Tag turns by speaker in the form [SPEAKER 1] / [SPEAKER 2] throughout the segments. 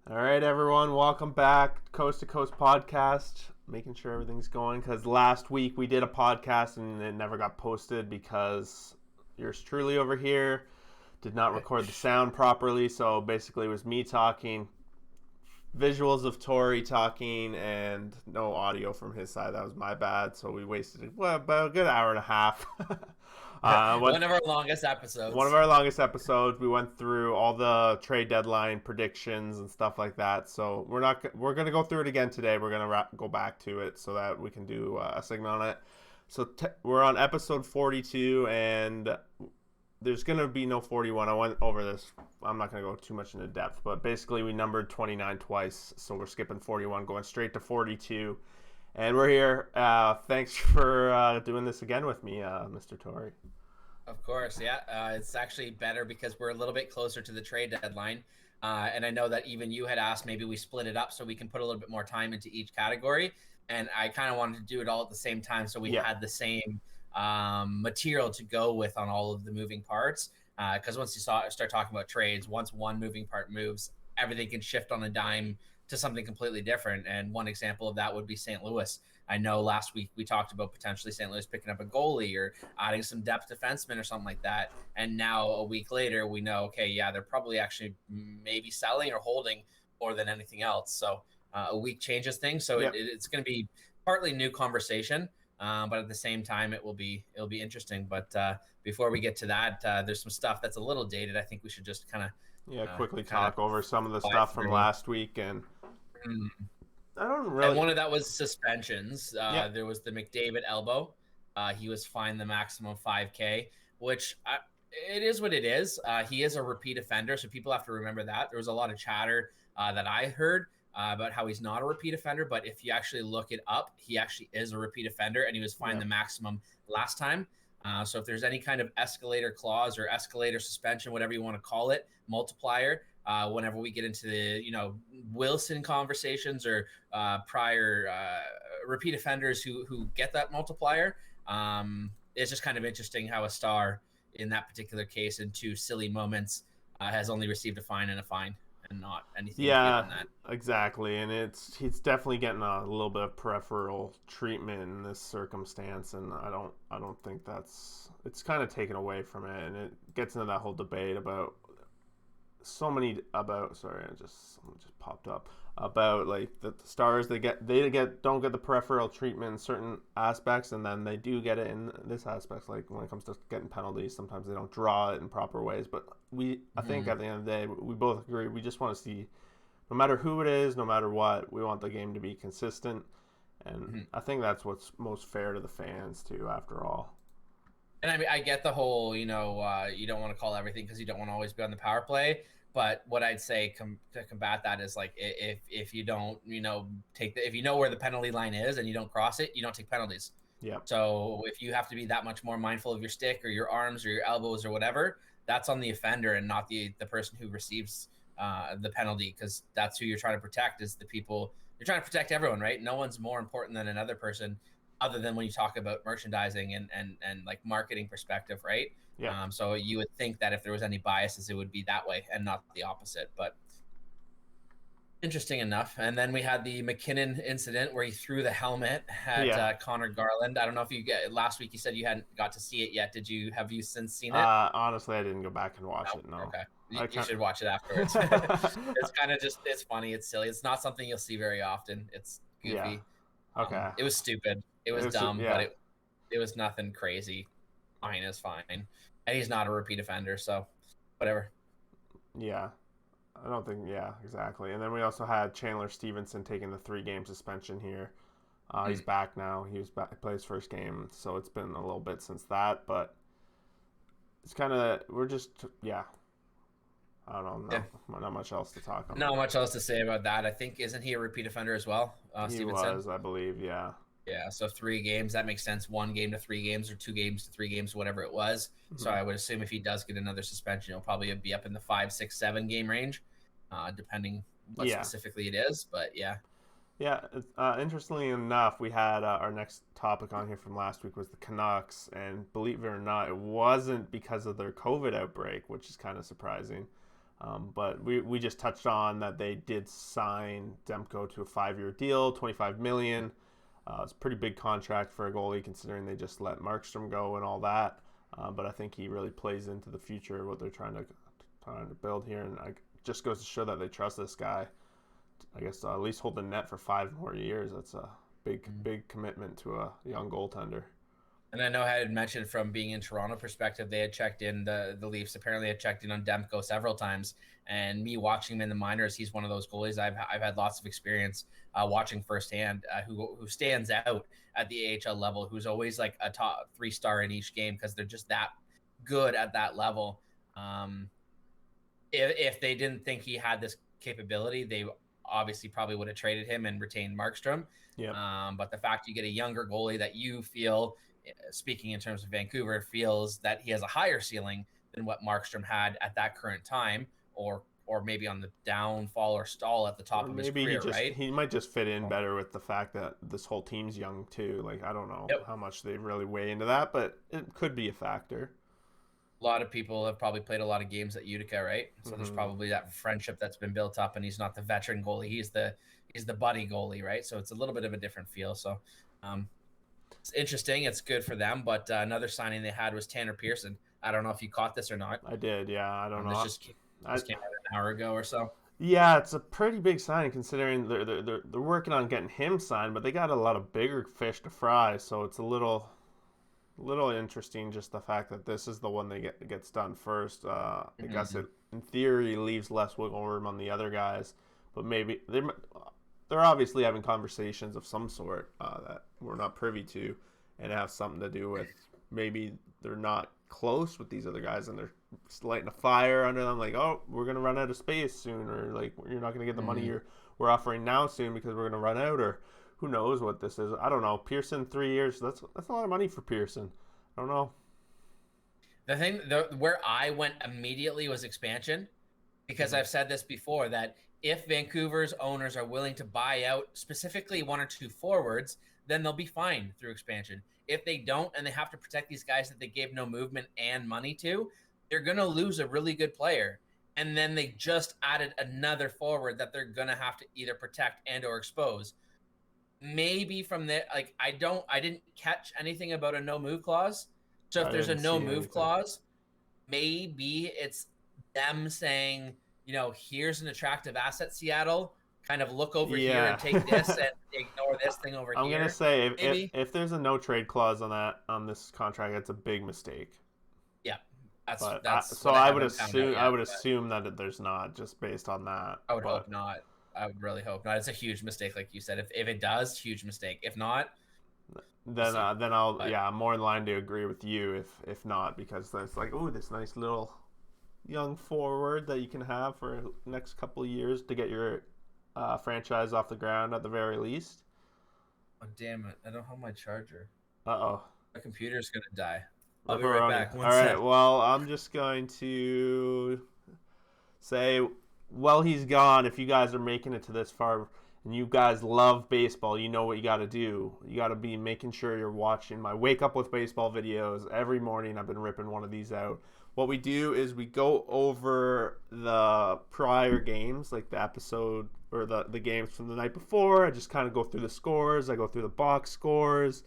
[SPEAKER 1] All right, everyone, welcome back. Coast to Coast podcast, making sure everything's going because last week we did a podcast and it never got posted because yours truly over here did not record the sound properly. So basically, it was me talking, visuals of Tori talking, and no audio from his side. That was my bad. So we wasted about a good hour and a half.
[SPEAKER 2] One of our longest episodes.
[SPEAKER 1] One of our longest episodes. We went through all the trade deadline predictions and stuff like that. So we're gonna go through it again today. We're gonna go back to it so that we can do a segment on it. So we're on episode 42, and there's gonna be no 41. I went over this. I'm not gonna go too much into depth, but basically we numbered 29 twice, so we're skipping 41, going straight to 42. And we're here. Thanks for doing this again with me, Mr. Tori.
[SPEAKER 2] Of course, yeah. It's actually better because we're a little bit closer to the trade deadline. And I know that even you had asked maybe we split it up so we can put a little bit more time into each category. And I kind of wanted to do it all at the same time so we had the same material to go with on all of the moving parts. Because once you start talking about trades, once one moving part moves, everything can shift on a dime to something completely different. And one example of that would be St. Louis. I know last week we talked about potentially St. Louis picking up a goalie or adding some depth defenseman or something like that. And now a week later, we know, okay, yeah, they're probably actually maybe selling or holding more than anything else. So a week changes things. So it's going to be partly new conversation. But at the same time, it'll be interesting. But before we get to that, there's some stuff that's a little dated. I think we should just kind of
[SPEAKER 1] quickly talk over some of the stuff from last week. And I don't really.
[SPEAKER 2] And one of that was suspensions. There was the Mcdavid elbow. He was fined the maximum $5,000, which it is what it is. He is a repeat offender, so people have to remember that. There was a lot of chatter that I heard about how he's not a repeat offender, but if you actually look it up, he actually is a repeat offender, and he was fined the maximum last time. So if there's any kind of escalator clause or escalator suspension, whatever you want to call it, multiplier, whenever we get into the Wilson conversations or prior repeat offenders who get that multiplier, it's just kind of interesting how a star in that particular case in two silly moments has only received a fine and a fine and not anything beyond that.
[SPEAKER 1] Exactly, and he's definitely getting a little bit of peripheral treatment in this circumstance, and I don't think it's kind of taken away from it, and it gets into that whole debate about something just popped up about like the stars don't get the peripheral treatment in certain aspects, and then they do get it in this aspect. Like when it comes to getting penalties, sometimes they don't draw it in proper ways. But I think at the end of the day, we both agree. We just want to see, no matter who it is, no matter what, we want the game to be consistent, and I think that's what's most fair to the fans too. After all.
[SPEAKER 2] And I mean, I get the whole, you don't want to call everything because you don't want to always be on the power play. But what I'd say to combat that is like if you don't, if you know where the penalty line is and you don't cross it, you don't take penalties.
[SPEAKER 1] Yeah.
[SPEAKER 2] So if you have to be that much more mindful of your stick or your arms or your elbows or whatever, that's on the offender and not the person who receives the penalty, because that's who you're trying to protect, is the people. You're trying to protect everyone, right? No one's more important than another person, other than when you talk about merchandising and like marketing perspective, right?
[SPEAKER 1] Yeah.
[SPEAKER 2] So you would think that if there was any biases, it would be that way and not the opposite. But interesting enough. And then we had the Mackinnon incident where he threw the helmet at Connor Garland. I don't know if last week you said you hadn't got to see it yet. Have you since seen it?
[SPEAKER 1] Honestly, I didn't go back and watch it. No.
[SPEAKER 2] Okay. You should watch it afterwards. It's kind of it's funny. It's silly. It's not something you'll see very often. It's goofy.
[SPEAKER 1] Yeah. Okay.
[SPEAKER 2] It was stupid. It was dumb, but it was nothing crazy. Fine is fine. And he's not a repeat offender, so whatever.
[SPEAKER 1] Yeah. I don't think, exactly. And then we also had Chandler Stevenson taking the 3-game suspension here. He's back now. He played his first game, so it's been a little bit since that, but it's kind of, I don't know. Not much else to talk about.
[SPEAKER 2] Not much else to say about that. I think, isn't he a repeat offender as well? Stevenson?
[SPEAKER 1] He was, I believe, yeah.
[SPEAKER 2] Yeah, so 3 games, that makes sense. 1 game to 3 games or 2 games to 3 games, whatever it was. Mm-hmm. So I would assume if he does get another suspension, he'll probably be up in the 5, 6, 7 game range, depending what specifically it is. But yeah.
[SPEAKER 1] Yeah, interestingly enough, we had our next topic on here from last week was the Canucks, and believe it or not, it wasn't because of their COVID outbreak, which is kind of surprising. But we just touched on that they did sign Demko to a 5-year deal, $25 million. It's a pretty big contract for a goalie considering they just let Markstrom go and all that. But I think he really plays into the future what they're trying to build here, and just goes to show that they trust this guy. I guess at least hold the net for 5 more years. That's a big commitment to a young goaltender.
[SPEAKER 2] And I know I had mentioned from being in Toronto perspective, they had checked in the Leafs apparently had checked in on Demko several times. And me watching him in the minors, he's one of those goalies I've had lots of experience watching firsthand, who stands out at the AHL level, who's always like a top 3-star in each game because they're just that good at that level. If they didn't think he had this capability, they obviously probably would have traded him and retained Markstrom.
[SPEAKER 1] Yeah.
[SPEAKER 2] But the fact you get a younger goalie that you feel, speaking in terms of Vancouver, feels that he has a higher ceiling than what Markstrom had at that current time, or maybe on the downfall or stall at the top of his career, right?
[SPEAKER 1] He might just fit in better with the fact that this whole team's young too. Like, I don't know how much they really weigh into that, but it could be a factor.
[SPEAKER 2] A lot of people have probably played a lot of games at Utica, right? So there's probably that friendship that's been built up, and he's not the veteran goalie. He's the buddy goalie, right? So it's a little bit of a different feel. So it's interesting. It's good for them. But another signing they had was Tanner Pearson. I don't know if you caught this or not.
[SPEAKER 1] I did, yeah. I don't know.
[SPEAKER 2] This just came out an hour ago or so.
[SPEAKER 1] Yeah, it's a pretty big signing considering they're working on getting him signed, but they got a lot of bigger fish to fry. So it's a little interesting, just the fact that this is the one that gets done first. I guess it, in theory, leaves less wiggle room on the other guys, but maybe they're obviously having conversations of some sort that we're not privy to, and have something to do with maybe they're not close with these other guys and they're lighting a fire under them, like, oh, we're gonna run out of space soon, or like, you're not gonna get the money we're offering now soon because we're gonna run out, or who knows what this is. I don't know. Pearson, 3 years, that's a lot of money for Pearson. I don't know.
[SPEAKER 2] The thing where I went immediately was expansion, because I've said this before, that if Vancouver's owners are willing to buy out specifically 1 or 2 forwards, then they'll be fine through expansion. If they don't, and they have to protect these guys that they gave no movement and money to, they're going to lose a really good player. And then they just added another forward that they're going to have to either protect and or expose. Maybe from there, like, I didn't catch anything about a no move clause. So if there's a no move clause, maybe it's them saying, here's an attractive asset, Seattle, kind of look over here and take this and ignore this thing over here.
[SPEAKER 1] I'm gonna say if there's a no trade clause on this contract, it's a big mistake.
[SPEAKER 2] Yeah,
[SPEAKER 1] so I would assume that there's not, just based on that.
[SPEAKER 2] I would hope not. I would really hope not. It's a huge mistake, like you said. If it does, huge mistake. If not,
[SPEAKER 1] then I'm more in line to agree with you. If not, because there's like, oh, this nice little young forward that you can have for the next couple of years to get your franchise off the ground at the very least.
[SPEAKER 2] Oh, damn it. I don't have my charger.
[SPEAKER 1] Uh-oh.
[SPEAKER 2] My computer's going to die. I'll be right back.
[SPEAKER 1] All right, well, I'm just going to say, well, he's gone. If you guys are making it to this far and you guys love baseball, you know what you got to do. You got to be making sure you're watching my Wake Up with Baseball videos every morning. I've been ripping one of these out. What we do is we go over the prior games, like the episode or the games from the night before. I just kind of go through the scores. I go through the box scores,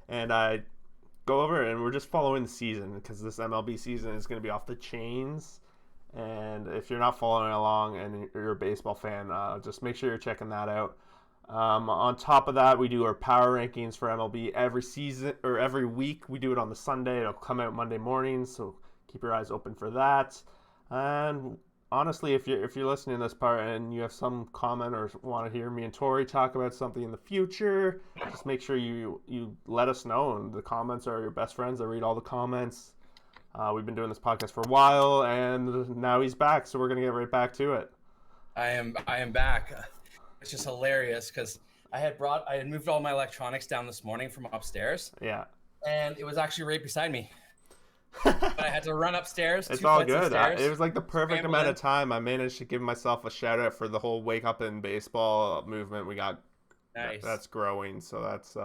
[SPEAKER 1] and I go over it, and we're just following the season, because this MLB season is going to be off the chains. And if you're not following along and you're a baseball fan, just make sure you're checking that out. On top of that, we do our power rankings for MLB every season, or every week. We do it on the Sunday. It'll come out Monday mornings, so keep your eyes open for that. And honestly, if you're listening to this part and you have some comment or want to hear me and Tori talk about something in the future, just make sure you let us know. And the comments are your best friends. I read all the comments. We've been doing this podcast for a while, and now he's back, so we're gonna get right back to it.
[SPEAKER 2] I am back. It's just hilarious because I had moved all my electronics down this morning from upstairs.
[SPEAKER 1] Yeah.
[SPEAKER 2] And it was actually right beside me. But I had to run upstairs.
[SPEAKER 1] It's all good. It was like the perfect amount of time. I managed to give myself a shout out for the whole Wake Up in Baseball movement we got.
[SPEAKER 2] Nice.
[SPEAKER 1] That's growing, so that's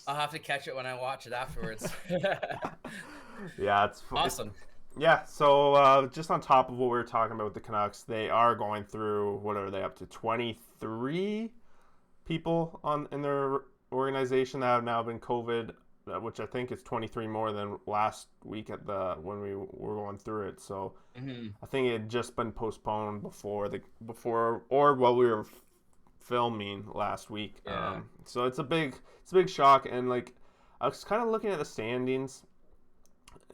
[SPEAKER 2] I'll have to catch it when I watch it afterwards.
[SPEAKER 1] Yeah, it's
[SPEAKER 2] awesome.
[SPEAKER 1] Yeah, so just on top of what we were talking about with the Canucks, they are going through, what are they up to, 23 people in their organization that have now been COVID, which I think is 23 more than last week when we were going through it. So
[SPEAKER 2] Mm-hmm.
[SPEAKER 1] I think it had just been postponed before or while we were filming last week.
[SPEAKER 2] Yeah.
[SPEAKER 1] So it's a big shock, and like I was kind of looking at the standings,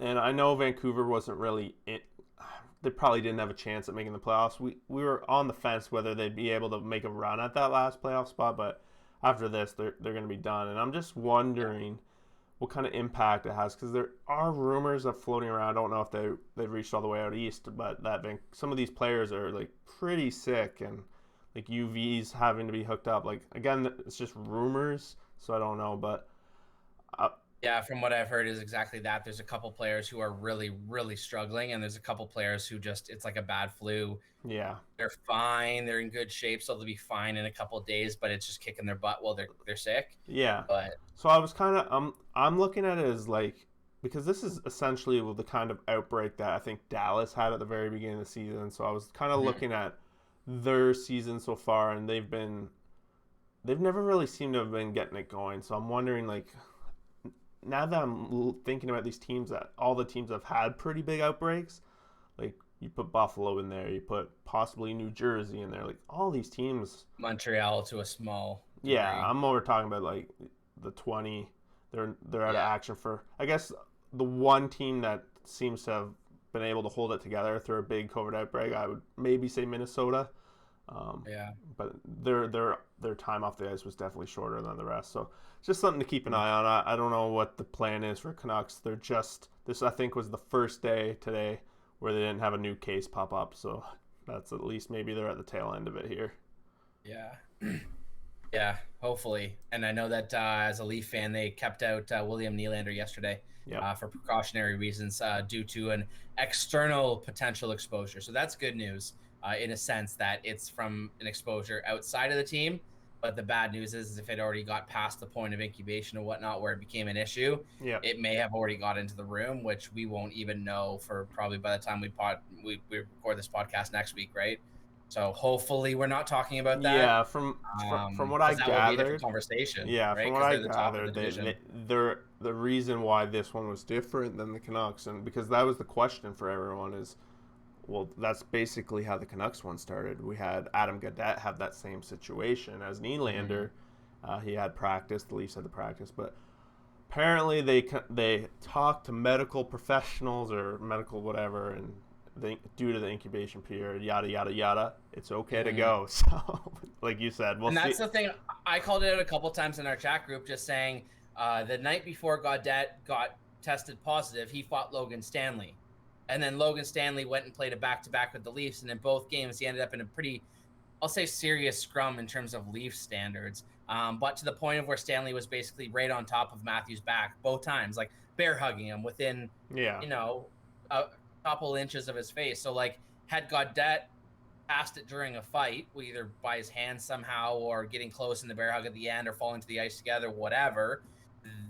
[SPEAKER 1] and I know Vancouver wasn't really it. They probably didn't have a chance at making the playoffs. We were on the fence whether they'd be able to make a run at that last playoff spot, but after this, they're going to be done. And I'm just wondering what kind of impact it has, because there are rumors of floating around. I don't know if they've reached all the way out east, but some of these players are like pretty sick, and like UVs having to be hooked up. Like again, it's just rumors, so I don't know, but.
[SPEAKER 2] Yeah, from what I've heard is exactly that. There's a couple players who are really, really struggling, and there's a couple players who just it's like a bad flu.
[SPEAKER 1] Yeah.
[SPEAKER 2] They're fine, they're in good shape, so they'll be fine in a couple of days, but it's just kicking their butt while they're sick.
[SPEAKER 1] Yeah.
[SPEAKER 2] But
[SPEAKER 1] So I was kind of I'm looking at it as like, because this is essentially the kind of outbreak that I think Dallas had at the very beginning of the season. So I was kind of
[SPEAKER 2] mhm.
[SPEAKER 1] looking at their season so far, and they've never really seemed to have been getting it going. So I'm wondering, like, now that I'm thinking about these teams, that all the teams have had pretty big outbreaks, like you put Buffalo in there, you put possibly New Jersey in there, like all these teams.
[SPEAKER 2] Montreal to a small
[SPEAKER 1] Yeah,
[SPEAKER 2] degree.
[SPEAKER 1] I'm more talking about like the 20. They're out of
[SPEAKER 2] Yeah.
[SPEAKER 1] action for, I guess, the one team that seems to have been able to hold it together through a big COVID outbreak. I would maybe say Minnesota, um,
[SPEAKER 2] Yeah.
[SPEAKER 1] but their time off the ice was definitely shorter than the rest. So just something to keep an
[SPEAKER 2] Mhm.
[SPEAKER 1] eye on. I don't know what the plan is for Canucks. They're just this, I think, was the first day today where they didn't have a new case pop up. So that's at least maybe they're at the tail end of it here.
[SPEAKER 2] Yeah. Yeah, hopefully. And I know that as a Leaf fan, they kept out William Nylander yesterday
[SPEAKER 1] Yep.
[SPEAKER 2] for precautionary reasons due to an external potential exposure. So that's good news in a sense that it's from an exposure outside of the team. But the bad news is if it already got past the point of incubation or whatnot where it became an issue,
[SPEAKER 1] Yep.
[SPEAKER 2] it may have already got into the room, which we won't even know for probably by the time we record this podcast next week, right? So hopefully we're not talking about that
[SPEAKER 1] Yeah, from what I
[SPEAKER 2] because that will be a different
[SPEAKER 1] gathered,
[SPEAKER 2] conversation,
[SPEAKER 1] yeah, from
[SPEAKER 2] right?
[SPEAKER 1] what
[SPEAKER 2] Because
[SPEAKER 1] I
[SPEAKER 2] they're the top of the
[SPEAKER 1] gathered,
[SPEAKER 2] division.
[SPEAKER 1] they're the reason why this one was different than the Canucks, and because that was the question for everyone is, well, that's basically how the Canucks one started. We had Adam Gaudette have that same situation as
[SPEAKER 2] Mhm.
[SPEAKER 1] Nylander. He had practice. The Leafs had the practice, but apparently they talked to medical professionals or medical whatever, and due to the incubation period, yada yada yada, it's okay to
[SPEAKER 2] Mhm.
[SPEAKER 1] go. So, like you said, we'll
[SPEAKER 2] And
[SPEAKER 1] see.
[SPEAKER 2] that's the thing. I called it out a couple times in our chat group, just saying the night before Gaudette got tested positive, he fought Logan Stanley, and then Logan Stanley went and played a back to back with the Leafs, and in both games he ended up in a pretty, I'll say, serious scrum in terms of Leaf standards. But to the point of where Stanley was basically right on top of Matthews' back both times, like bear hugging him within,
[SPEAKER 1] Yeah,
[SPEAKER 2] you know, a couple inches of his face. So like, had Gaudette passed it during a fight, either by his hands somehow or getting close in the bear hug at the end or falling to the ice together, whatever,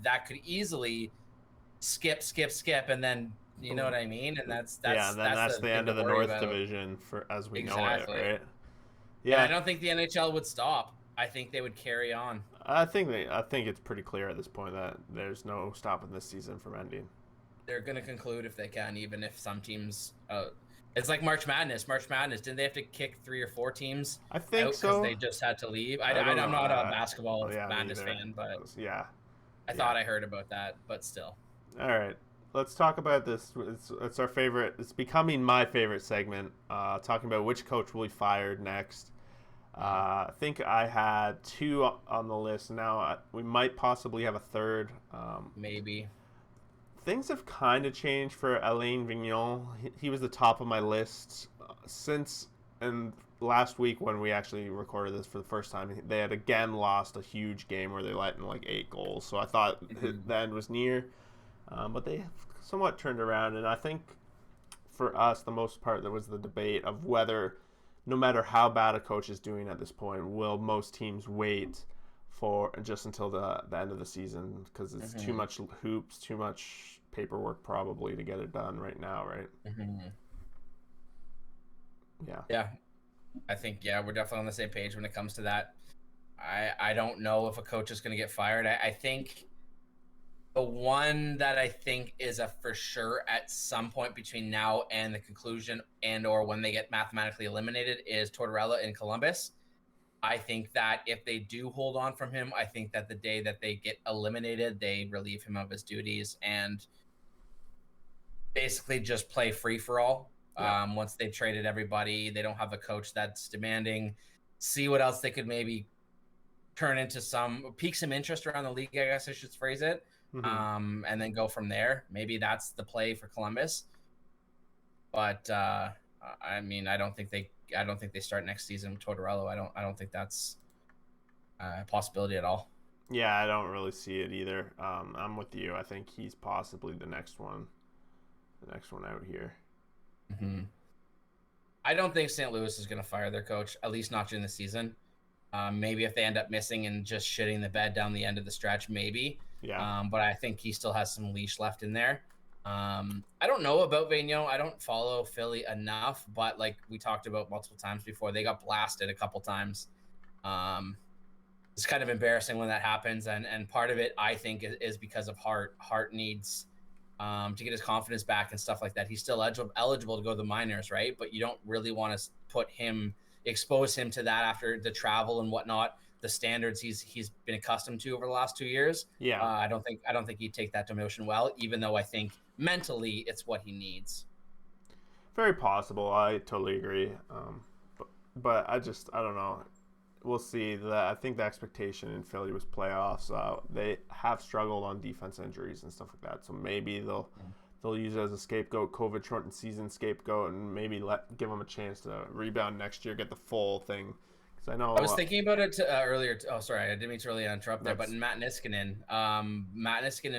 [SPEAKER 2] that could easily skip, and then you know what
[SPEAKER 1] boom.
[SPEAKER 2] I mean. And that's
[SPEAKER 1] Yeah,
[SPEAKER 2] that's
[SPEAKER 1] then
[SPEAKER 2] that's
[SPEAKER 1] that's
[SPEAKER 2] the
[SPEAKER 1] the
[SPEAKER 2] thing
[SPEAKER 1] end
[SPEAKER 2] to
[SPEAKER 1] of the
[SPEAKER 2] worry
[SPEAKER 1] North
[SPEAKER 2] about.
[SPEAKER 1] Division for as we know it,
[SPEAKER 2] Exactly.
[SPEAKER 1] right?
[SPEAKER 2] And I
[SPEAKER 1] Yeah,
[SPEAKER 2] don't think the NHL would stop. I think they would carry on.
[SPEAKER 1] I think it's pretty clear at this point that there's no stopping this season from ending.
[SPEAKER 2] They're going to conclude if they can, even if some teams. It's like March Madness. March Madness. Didn't they have to kick 3 or 4 teams
[SPEAKER 1] I think
[SPEAKER 2] out because
[SPEAKER 1] so.
[SPEAKER 2] they just had to leave?
[SPEAKER 1] I don't
[SPEAKER 2] I'm
[SPEAKER 1] know.
[SPEAKER 2] not a basketball
[SPEAKER 1] Yeah, me
[SPEAKER 2] Madness
[SPEAKER 1] either.
[SPEAKER 2] fan, but
[SPEAKER 1] Yeah,
[SPEAKER 2] I
[SPEAKER 1] yeah.
[SPEAKER 2] thought I heard about that. But still.
[SPEAKER 1] All right, let's talk about this. It's our favorite. It's becoming my favorite segment. Talking about which coach will be fired next.
[SPEAKER 2] Uh,
[SPEAKER 1] I think I had two on the list. Now we might possibly have a third.
[SPEAKER 2] Maybe.
[SPEAKER 1] Things have kind of changed for Alain Vigneault. He was the top of my list since and last week when we actually recorded this for the first time. They had again lost a huge game where they let in like 8 goals. So I thought
[SPEAKER 2] Mhm.
[SPEAKER 1] the end was near, but they somewhat turned around. And I think for us, the most part, there was the debate of whether, no matter how bad a coach is doing at this point, will most teams wait for just until the end of the season because it's too
[SPEAKER 2] Mhm.
[SPEAKER 1] much hoops, too much paperwork probably to get it done right now, right?
[SPEAKER 2] Mm-hmm.
[SPEAKER 1] Yeah.
[SPEAKER 2] Yeah, I think we're definitely on the same page when it comes to that. I don't know if a coach is going to get fired. I think the one that I think is a for sure at some point between now and the conclusion and or when they get mathematically eliminated is Tortorella in Columbus. I think that if they do hold on from him, I think that the day that they get eliminated, they relieve him of his duties and basically just play free for all.
[SPEAKER 1] Yeah.
[SPEAKER 2] Once they've traded everybody, they don't have a coach that's demanding. See what else they could maybe turn into pique some interest around the league, I guess I should phrase it.
[SPEAKER 1] Mm-hmm.
[SPEAKER 2] And then go from there. Maybe that's the play for Columbus. But I mean, I don't think they start next season with Tortorella. I don't think that's a possibility at all.
[SPEAKER 1] Yeah, I don't really see it either. I'm with you. I think he's possibly the next one out here.
[SPEAKER 2] Mm-hmm. I don't think St. Louis is going to fire their coach, at least not during the season. Maybe if they end up missing and just shitting the bed down the end of the stretch, maybe.
[SPEAKER 1] Yeah.
[SPEAKER 2] But I think he still has some leash left in there. I don't know about Vigneault. I don't follow Philly enough, but like we talked about multiple times before, they got blasted a couple times. It's kind of embarrassing when that happens, and part of it I think is because of Hart. Hart needs to get his confidence back and stuff like that. He's still eligible to go to the minors, right? But you don't really want to expose him to that after the travel and whatnot, the standards he's been accustomed to over the last 2 years.
[SPEAKER 1] Yeah.
[SPEAKER 2] I don't think he'd take that demotion well, even though I think mentally it's what he needs.
[SPEAKER 1] Very possible. I totally agree. But I don't know. We'll see. I think the expectation in Philly was playoffs. They have struggled on defense injuries and stuff like that. So maybe they'll use it as a scapegoat, COVID shortened season scapegoat, and maybe give them a chance to rebound next year, get the full thing. Because I know
[SPEAKER 2] I was thinking about it earlier. Oh, sorry, I didn't mean to really interrupt there. But Matt Niskanen,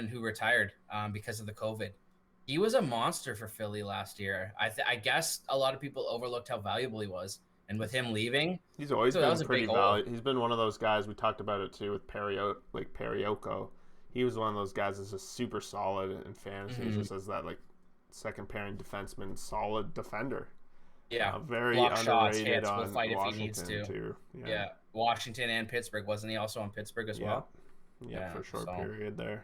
[SPEAKER 2] who retired because of the COVID, he was a monster for Philly last year. I guess a lot of people overlooked how valuable he was. And with him leaving,
[SPEAKER 1] he's always been pretty valuable. He's been one of those guys. We talked about it too with Perioko. He was one of those guys that's just super solid in fantasy. Mm-hmm. Just as that like second pairing defenseman, solid defender.
[SPEAKER 2] Yeah,
[SPEAKER 1] very
[SPEAKER 2] block
[SPEAKER 1] underrated
[SPEAKER 2] shots, hits,
[SPEAKER 1] on
[SPEAKER 2] will fight
[SPEAKER 1] Washington
[SPEAKER 2] if he needs to.
[SPEAKER 1] Too.
[SPEAKER 2] Yeah, Washington and Pittsburgh. Wasn't he also on Pittsburgh as well?
[SPEAKER 1] Yeah, for a short period there.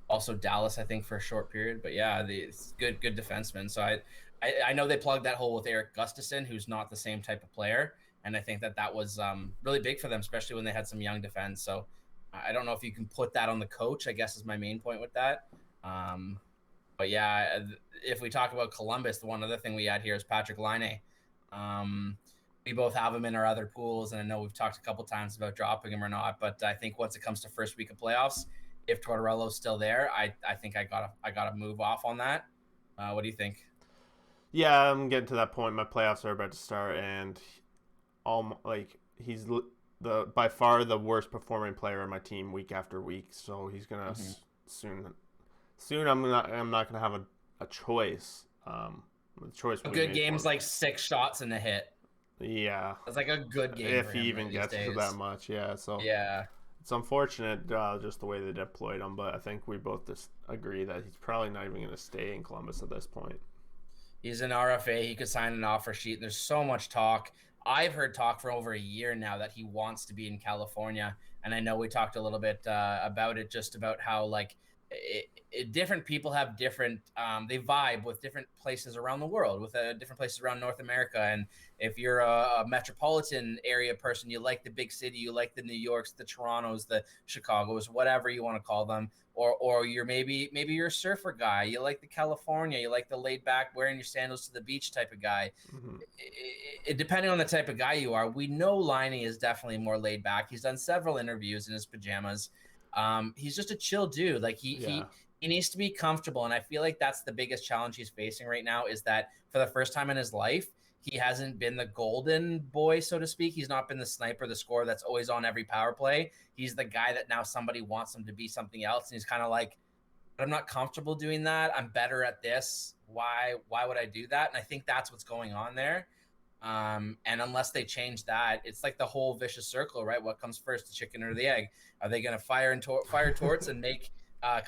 [SPEAKER 2] Also Dallas, I think, for a short period. But yeah, it's good defenseman. So I know they plugged that hole with Eric Gustafsson, who's not the same type of player. And I think that was really big for them, especially when they had some young defense. So I don't know if you can put that on the coach, I guess is my main point with that. But yeah, if we talk about Columbus, the one other thing we add here is Patrick Laine. We both have him in our other pools, and I know we've talked a couple times about dropping him or not. But I think once it comes to first week of playoffs, if Tortorella's still there, I think I gotta move off on that. What do you think?
[SPEAKER 1] Yeah, I'm getting to that point. My playoffs are about to start, and he's by far the worst performing player on my team week after week. So he's gonna soon. I'm not gonna have a choice. The choice.
[SPEAKER 2] A good game's like 6 shots and a hit.
[SPEAKER 1] Yeah,
[SPEAKER 2] it's like a good game
[SPEAKER 1] if he even gets to that much. Yeah, so
[SPEAKER 2] yeah.
[SPEAKER 1] It's unfortunate just the way they deployed him, but I think we both just agree that he's probably not even going to stay in Columbus at this point.
[SPEAKER 2] He's an RFA. He could sign an offer sheet. And there's so much talk. I've heard talk for over a year now that he wants to be in California. And I know we talked a little bit about it, just about how like different people have different, they vibe with different places around the world, with different places around North America. And if you're a metropolitan area person, you like the big city, you like the New Yorks, the Torontos, the Chicagos, whatever you want to call them. Or you're maybe you're a surfer guy. You like the California. You like the laid back, wearing your sandals to the beach type of guy. Mm-hmm. Depending on the type of guy you are, we know Laine is definitely more laid back. He's done several interviews in his pajamas. He's just a chill dude. Like he needs to be comfortable, and I feel like that's the biggest challenge he's facing right now. Is that for the first time in his life, he hasn't been the golden boy, so to speak. He's not been the sniper, the scorer that's always on every power play. He's the guy that now somebody wants him to be something else. And he's kind of like, I'm not comfortable doing that. I'm better at this. Why would I do that? And I think that's what's going on there. And unless they change that, it's like the whole vicious circle, right? What comes first, the chicken or the egg? Are they going to fire torts and make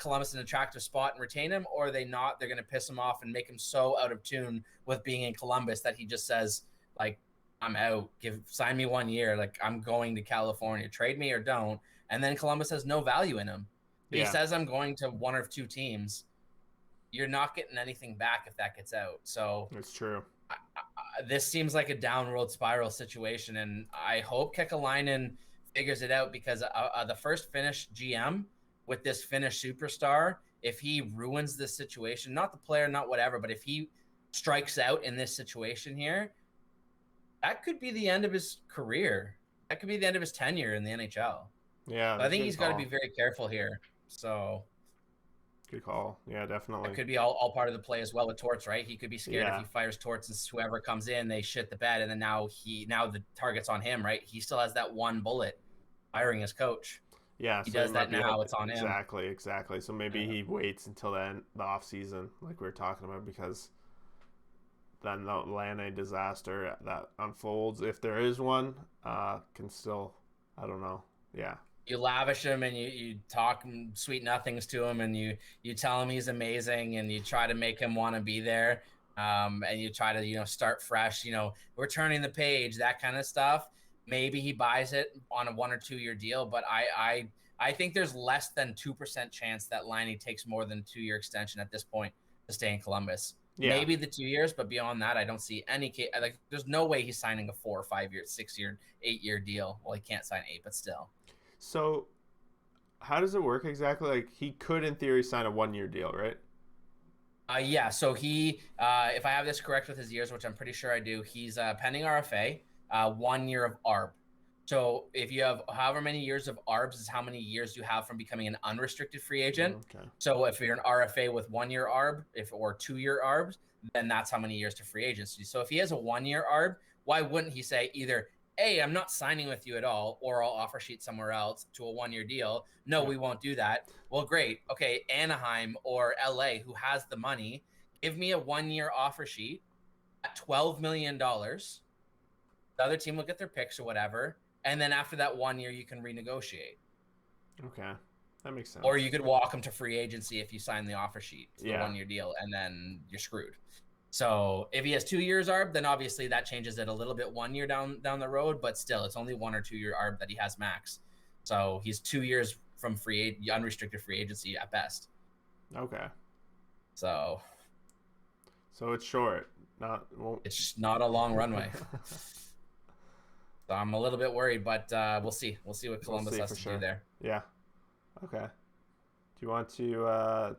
[SPEAKER 2] Columbus an attractive spot and retain him, or are they not? They're going to piss him off and make him so out of tune with being in Columbus that he just says, like, I'm out. Sign me 1 year. Like, I'm going to California. Trade me or don't. And then Columbus has no value in him. If he says I'm going to one or two teams, you're not getting anything back if that gets out. So
[SPEAKER 1] it's true.
[SPEAKER 2] This seems like a downward spiral situation, and I hope Kekalainen figures it out, because the first Finnish GM with this Finnish superstar, if he ruins this situation, not the player, not whatever, but if he strikes out in this situation here, that could be the end of his career. That could be the end of his tenure in the NHL.
[SPEAKER 1] Yeah,
[SPEAKER 2] so I think he's got to be very careful here. So
[SPEAKER 1] good call. Yeah, definitely.
[SPEAKER 2] It could be all part of the play as well with Torts, right? He could be scared if he fires Torts and whoever comes in, they shit the bed, and then now the target's on him, right? He still has that one bullet firing his coach.
[SPEAKER 1] Yeah,
[SPEAKER 2] he does that now. It's on him.
[SPEAKER 1] Exactly. So maybe he waits until the off season, like we were talking about, because then the Laine disaster that unfolds, if there is one, can still, I don't know. Yeah.
[SPEAKER 2] You lavish him and you talk sweet nothings to him, and you tell him he's amazing, and you try to make him want to be there, and you try to start fresh, we're turning the page, that kind of stuff. Maybe he buys it on a 1 or 2 year deal, but I think there's less than 2% chance that Laine takes more than a 2-year extension at this point to stay in Columbus. Maybe the 2 years, but beyond that, I don't see any case. Like, there's no way he's signing a 4 or 5 year, 6 year, 8 year deal. Well, he can't sign 8, but still.
[SPEAKER 1] So, how does it work exactly? Like, he could, in theory, sign a 1 year deal, right?
[SPEAKER 2] Yeah. So he, if I have this correct with his years, which I'm pretty sure I do, he's pending RFA, 1 year of ARB. So if you have however many years of ARBs is how many years you have from becoming an unrestricted free agent.
[SPEAKER 1] Okay.
[SPEAKER 2] So if you're an RFA with 1 year ARB, or 2 year ARBs, then that's how many years to free agency. So if he has a 1 year ARB, why wouldn't he say either, hey, I'm not signing with you at all, or I'll offer sheet somewhere else to a 1 year deal? No, we won't do that. Well, great. Okay, Anaheim or LA, who has the money, give me a 1 year offer sheet at $12 million. The other team will get their picks or whatever. And then after that 1 year, you can renegotiate.
[SPEAKER 1] Okay. That makes sense.
[SPEAKER 2] Or you could walk him to free agency if you sign the offer sheet for the 1 year deal, and then you're screwed. So if he has 2 years ARB, then obviously that changes it a little bit 1 year down the road, but still it's only 1 or 2 year ARB that he has max. So he's 2 years from unrestricted free agency at best.
[SPEAKER 1] Okay.
[SPEAKER 2] So
[SPEAKER 1] it's short.
[SPEAKER 2] It's not a long runway. So I'm a little bit worried, but we'll see. We'll see what Columbus has to do there.
[SPEAKER 1] Yeah. Okay. Do you want to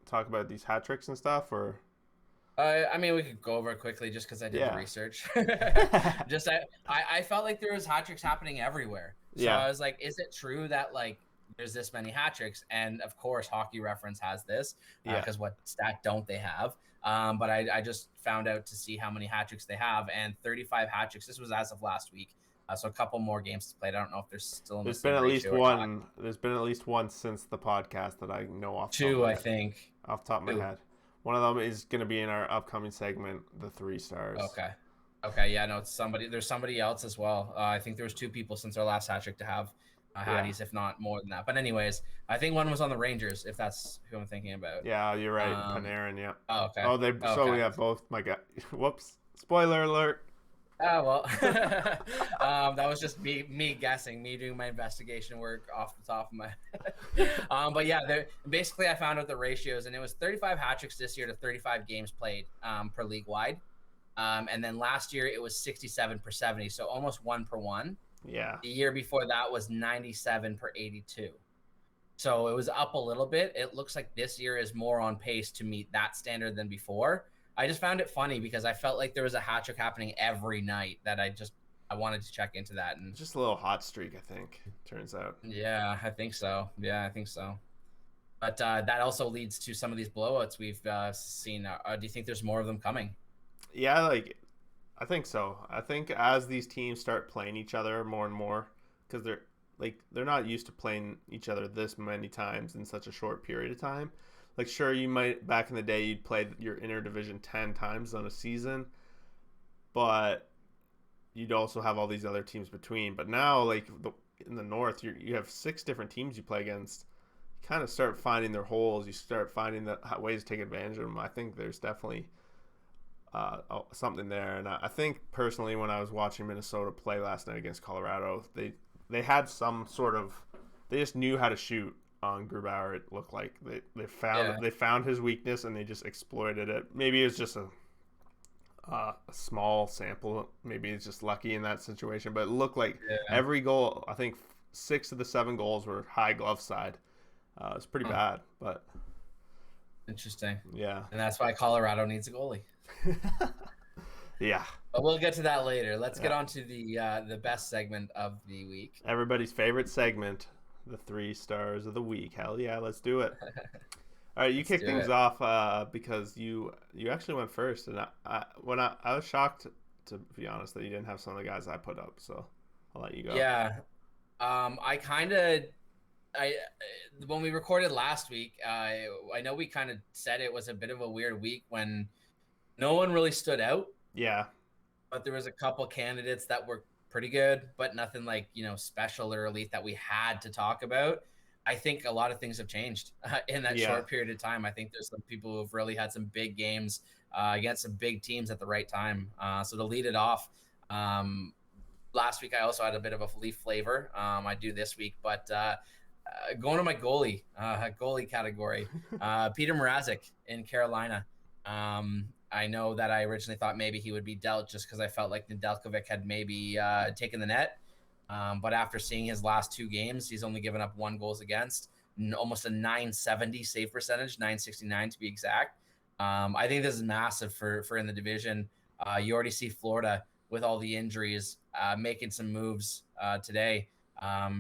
[SPEAKER 1] talk about these hat tricks and stuff, or?
[SPEAKER 2] I mean, we could go over it quickly just because I did the research. I felt like there was hat tricks happening everywhere. So I was like, is it true that like there's this many hat tricks? And of course, Hockey Reference has this because what stat don't they have? But I just found out to see how many hat tricks they have, and 35 hat tricks. This was as of last week. So a couple more games to play. I don't know if there's still.
[SPEAKER 1] There's been at least one. There's been at least one since the podcast that I know off.
[SPEAKER 2] Two, I think.
[SPEAKER 1] Off the top of my head. One of them is going to be in our upcoming segment, the 3 stars.
[SPEAKER 2] Okay. Yeah, no, it's somebody. There's somebody else as well. I think there was 2 people since our last hat trick to have Hatties, if not more than that. But anyways, I think one was on the Rangers, if that's who I'm thinking about.
[SPEAKER 1] Yeah, you're right. Panarin, yeah.
[SPEAKER 2] Oh, okay.
[SPEAKER 1] Oh, so we have both. My God. Whoops. Spoiler alert.
[SPEAKER 2] Oh, well. That was just me guessing, me doing my investigation work off the top of my head. But yeah, basically I found out the ratios, and it was 35 hat tricks this year to 35 games played per league wide. And then last year it was 67 per 70, so almost 1 per 1.
[SPEAKER 1] Yeah.
[SPEAKER 2] The year before that was 97 per 82. So it was up a little bit. It looks like this year is more on pace to meet that standard than before. I just found it funny because I felt like there was a hat trick happening every night that I wanted to check into that. And
[SPEAKER 1] just a little hot streak, I think, turns out.
[SPEAKER 2] Yeah, I think so. But that also leads to some of these blowouts we've seen. Do you think there's more of them coming?
[SPEAKER 1] Yeah, I think so. I think as these teams start playing each other more and more, because they're not used to playing each other this many times in such a short period of time. Like, sure, you might, back in the day, you'd play your interdivision 10 times on a season, but you'd also have all these other teams between. But now, like, in the North, you have 6 different teams you play against. kind of start finding their holes. You start finding the ways to take advantage of them. I think there's definitely something there. And I think personally, when I was watching Minnesota play last night against Colorado, they had some sort of, they just knew how to shoot on Grubauer. It looked like they found his weakness and they just exploited it. Maybe it's just a small sample. Maybe it's just lucky in that situation. But it looked like every goal, I think 6 of the 7 goals were high glove side. It's pretty bad, but
[SPEAKER 2] interesting.
[SPEAKER 1] Yeah,
[SPEAKER 2] and that's why Colorado needs a goalie.
[SPEAKER 1] Yeah,
[SPEAKER 2] but we'll get to that later. Let's get on to the best segment of the week.
[SPEAKER 1] Everybody's favorite segment, the 3 stars of the week. Hell yeah, let's do it. All right, you kick things off because you actually went first, and I was shocked, to be honest, that you didn't have some of the guys I put up. So I'll let you go.
[SPEAKER 2] Yeah, when we recorded last week, I know we kind of said it was a bit of a weird week when no one really stood out.
[SPEAKER 1] Yeah.
[SPEAKER 2] But there was a couple candidates that were pretty good, but nothing like, special or elite that we had to talk about. I think a lot of things have changed in that short period of time. I think there's some people who've really had some big games against some big teams at the right time. So to lead it off, last week I also had a bit of a Leaf flavor. I do this week, but going to my goalie category, Peter Mrazek in Carolina. I know that I originally thought maybe he would be dealt just because I felt like Nedeljkovic had maybe taken the net. But after seeing his last 2 games, he's only given up 1 goals against, almost a 970 save percentage, 969 to be exact. I think this is massive for in the division. You already see Florida with all the injuries making some moves today,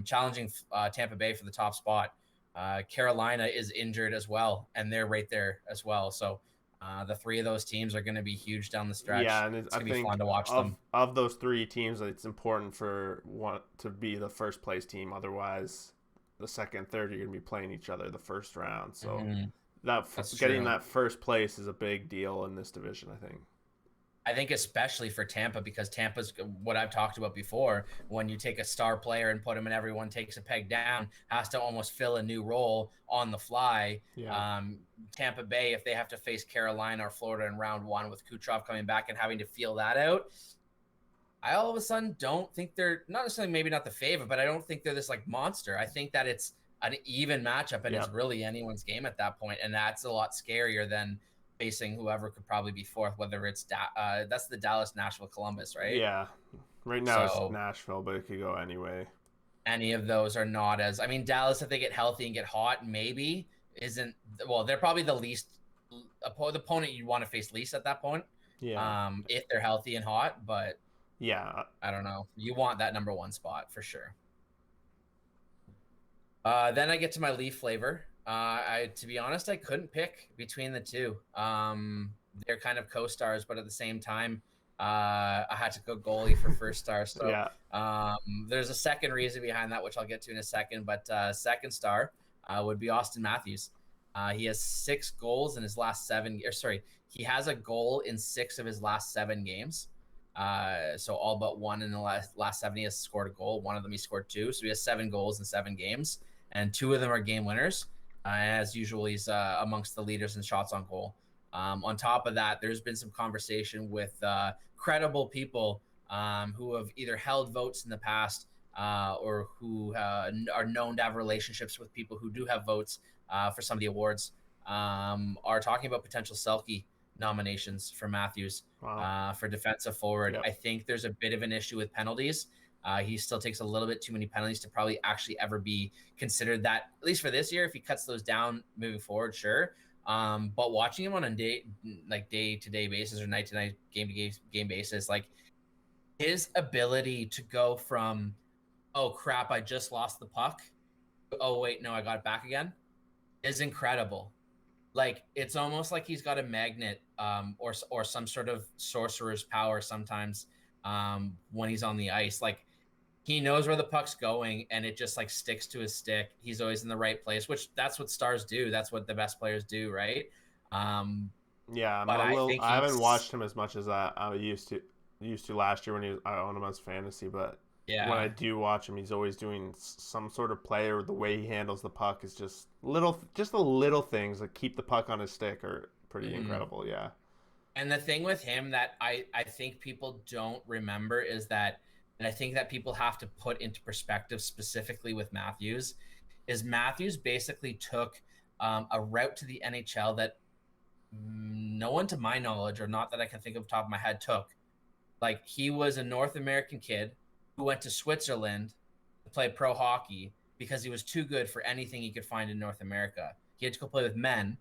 [SPEAKER 2] challenging Tampa Bay for the top spot. Carolina is injured as well, and they're right there as well. So the 3 of those teams are going to be huge down the stretch.
[SPEAKER 1] Yeah, and
[SPEAKER 2] it's going to be fun to watch them.
[SPEAKER 1] Of those 3 teams, it's important for one to be the first place team. Otherwise, the second, third, you're going to be playing each other the first round. So getting that first place is a big deal in this division, I think.
[SPEAKER 2] I think especially for Tampa, because Tampa's what I've talked about before. When you take a star player and put him and everyone takes a peg down, has to almost fill a new role on the fly.
[SPEAKER 1] Yeah.
[SPEAKER 2] Tampa Bay, if they have to face Carolina or Florida in round 1 with Kucherov coming back and having to feel that out, I all of a sudden don't think they're, not necessarily maybe not the favorite, but I don't think they're this like monster. I think that it's an even matchup and it's really anyone's game at that point, and that's a lot scarier than facing whoever could probably be 4th, whether it's that's the Dallas, Nashville, Columbus, right?
[SPEAKER 1] Yeah. Right now it's Nashville, but it could go anyway.
[SPEAKER 2] Any of those are not as, I mean, Dallas, if they get healthy and get hot, maybe isn't, well, they're probably the opponent you'd want to face least at that point.
[SPEAKER 1] Yeah.
[SPEAKER 2] If they're healthy and hot, but
[SPEAKER 1] yeah,
[SPEAKER 2] I don't know. You want that number 1 spot for sure. Then I get to my Leaf flavor. To be honest, I couldn't pick between the 2. They're kind of co-stars, but at the same time, I had to go goalie for first star. So there's a second reason behind that, which I'll get to in a second. But second star would be Austin Matthews. He has 6 goals in his last 7. He has a goal in 6 of his last 7 games. So all but 1 in the last 7, he has scored a goal. 1 of them he scored 2. So he has 7 goals in 7 games, and 2 of them are game winners. As usual, he's amongst the leaders in shots on goal. On top of that, there's been some conversation with credible people who have either held votes in the past or who are known to have relationships with people who do have votes for some of the awards, are talking about potential Selke nominations for Matthews for defensive forward. I think there's a bit of an issue with penalties. He still takes a little bit too many penalties to probably actually ever be considered that, at least for this year. If he cuts those down moving forward, sure. But watching him on a day-to-day basis or night-to-night, game-to-game basis, like his ability to go from, oh crap, I just lost the puck, oh wait, no, I got it back again, is incredible. Like, it's almost like he's got a magnet or some sort of sorcerer's power sometimes when he's on the ice. Like, he knows where the puck's going, and it just like sticks to his stick. He's always in the right place, which that's what stars do. That's what the best players do, right?
[SPEAKER 1] Yeah, I haven't watched him as much as I used to last year when I owned him as fantasy, but when I
[SPEAKER 2] Yeah.
[SPEAKER 1] do watch him, he's always doing some sort of play, or the way he handles the puck is just the little things that keep the puck on his stick are pretty
[SPEAKER 2] Mhm.
[SPEAKER 1] incredible. Yeah.
[SPEAKER 2] And the thing with him that I think people don't remember is that, and I think that people have to put into perspective specifically with Matthews, is Matthews basically took a route to the NHL that no one to my knowledge, or not that I can think of top of my head, took. Like, he was a North American kid who went to Switzerland to play pro hockey because he was too good for anything he could find in North America. He had to go play with men,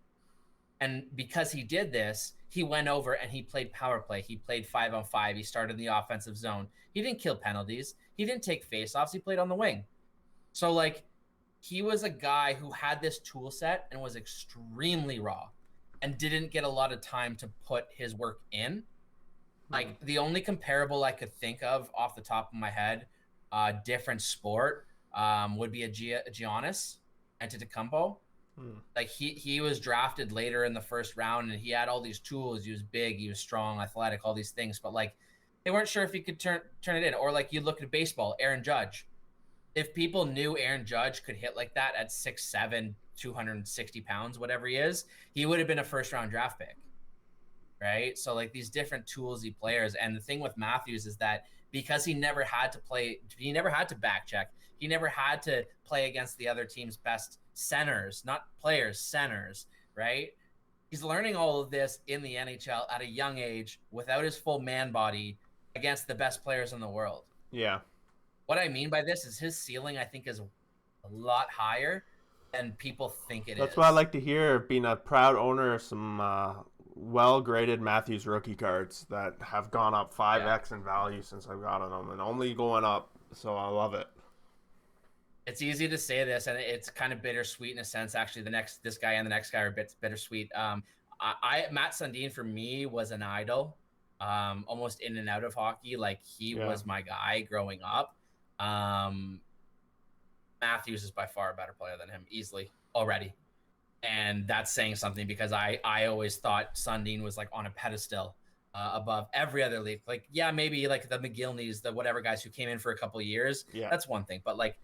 [SPEAKER 2] and because he did this, he went over and he played power play. He played 5-on-5. He started in the offensive zone. He didn't kill penalties. He didn't take faceoffs. He played on the wing. So, like, he was a guy who had this tool set and was extremely raw and didn't get a lot of time to put his work in.
[SPEAKER 1] Hmm.
[SPEAKER 2] Like, the only comparable I could think of off the top of my head, different sport, would be a Giannis Antetokounmpo.
[SPEAKER 1] Hmm.
[SPEAKER 2] Like, he was drafted later in the first round, and he had all these tools. He was big, he was strong, athletic, all these things, but like, they weren't sure if he could turn it in. Or like, you look at baseball, Aaron Judge. If people knew Aaron Judge could hit like that at 6'7", 260 pounds, whatever he is, he would have been a first round draft pick, right? So like, these different tools he players. And the thing with Matthews is that because he never had to back check, he never had to play against the other team's best centers, not players, centers, right? He's learning all of this in the NHL at a young age without his full man body against the best players in the world.
[SPEAKER 1] Yeah.
[SPEAKER 2] What I mean by this is his ceiling, I think, is a lot higher than people think it
[SPEAKER 1] That's what I
[SPEAKER 2] is.
[SPEAKER 1] like to hear. Being a proud owner of some well-graded Matthews rookie cards that have gone up
[SPEAKER 2] Yeah.
[SPEAKER 1] 5x in value since I've gotten them, and only going up. So I love it.
[SPEAKER 2] It's easy to say this, and it's kind of bittersweet in a sense. Actually, this guy and the next guy are bits bittersweet. Matt Sundin for me was an idol, almost in and out of hockey. Like, he
[SPEAKER 1] Yeah.
[SPEAKER 2] was my guy growing up. Um, Matthews is by far a better player than him, easily already, and that's saying something because I always thought Sundin was like on a pedestal. Above every other league, like, yeah, maybe like the McGillneys, the whatever guys who came in for a couple of years,
[SPEAKER 1] Yeah.
[SPEAKER 2] that's one thing. But like,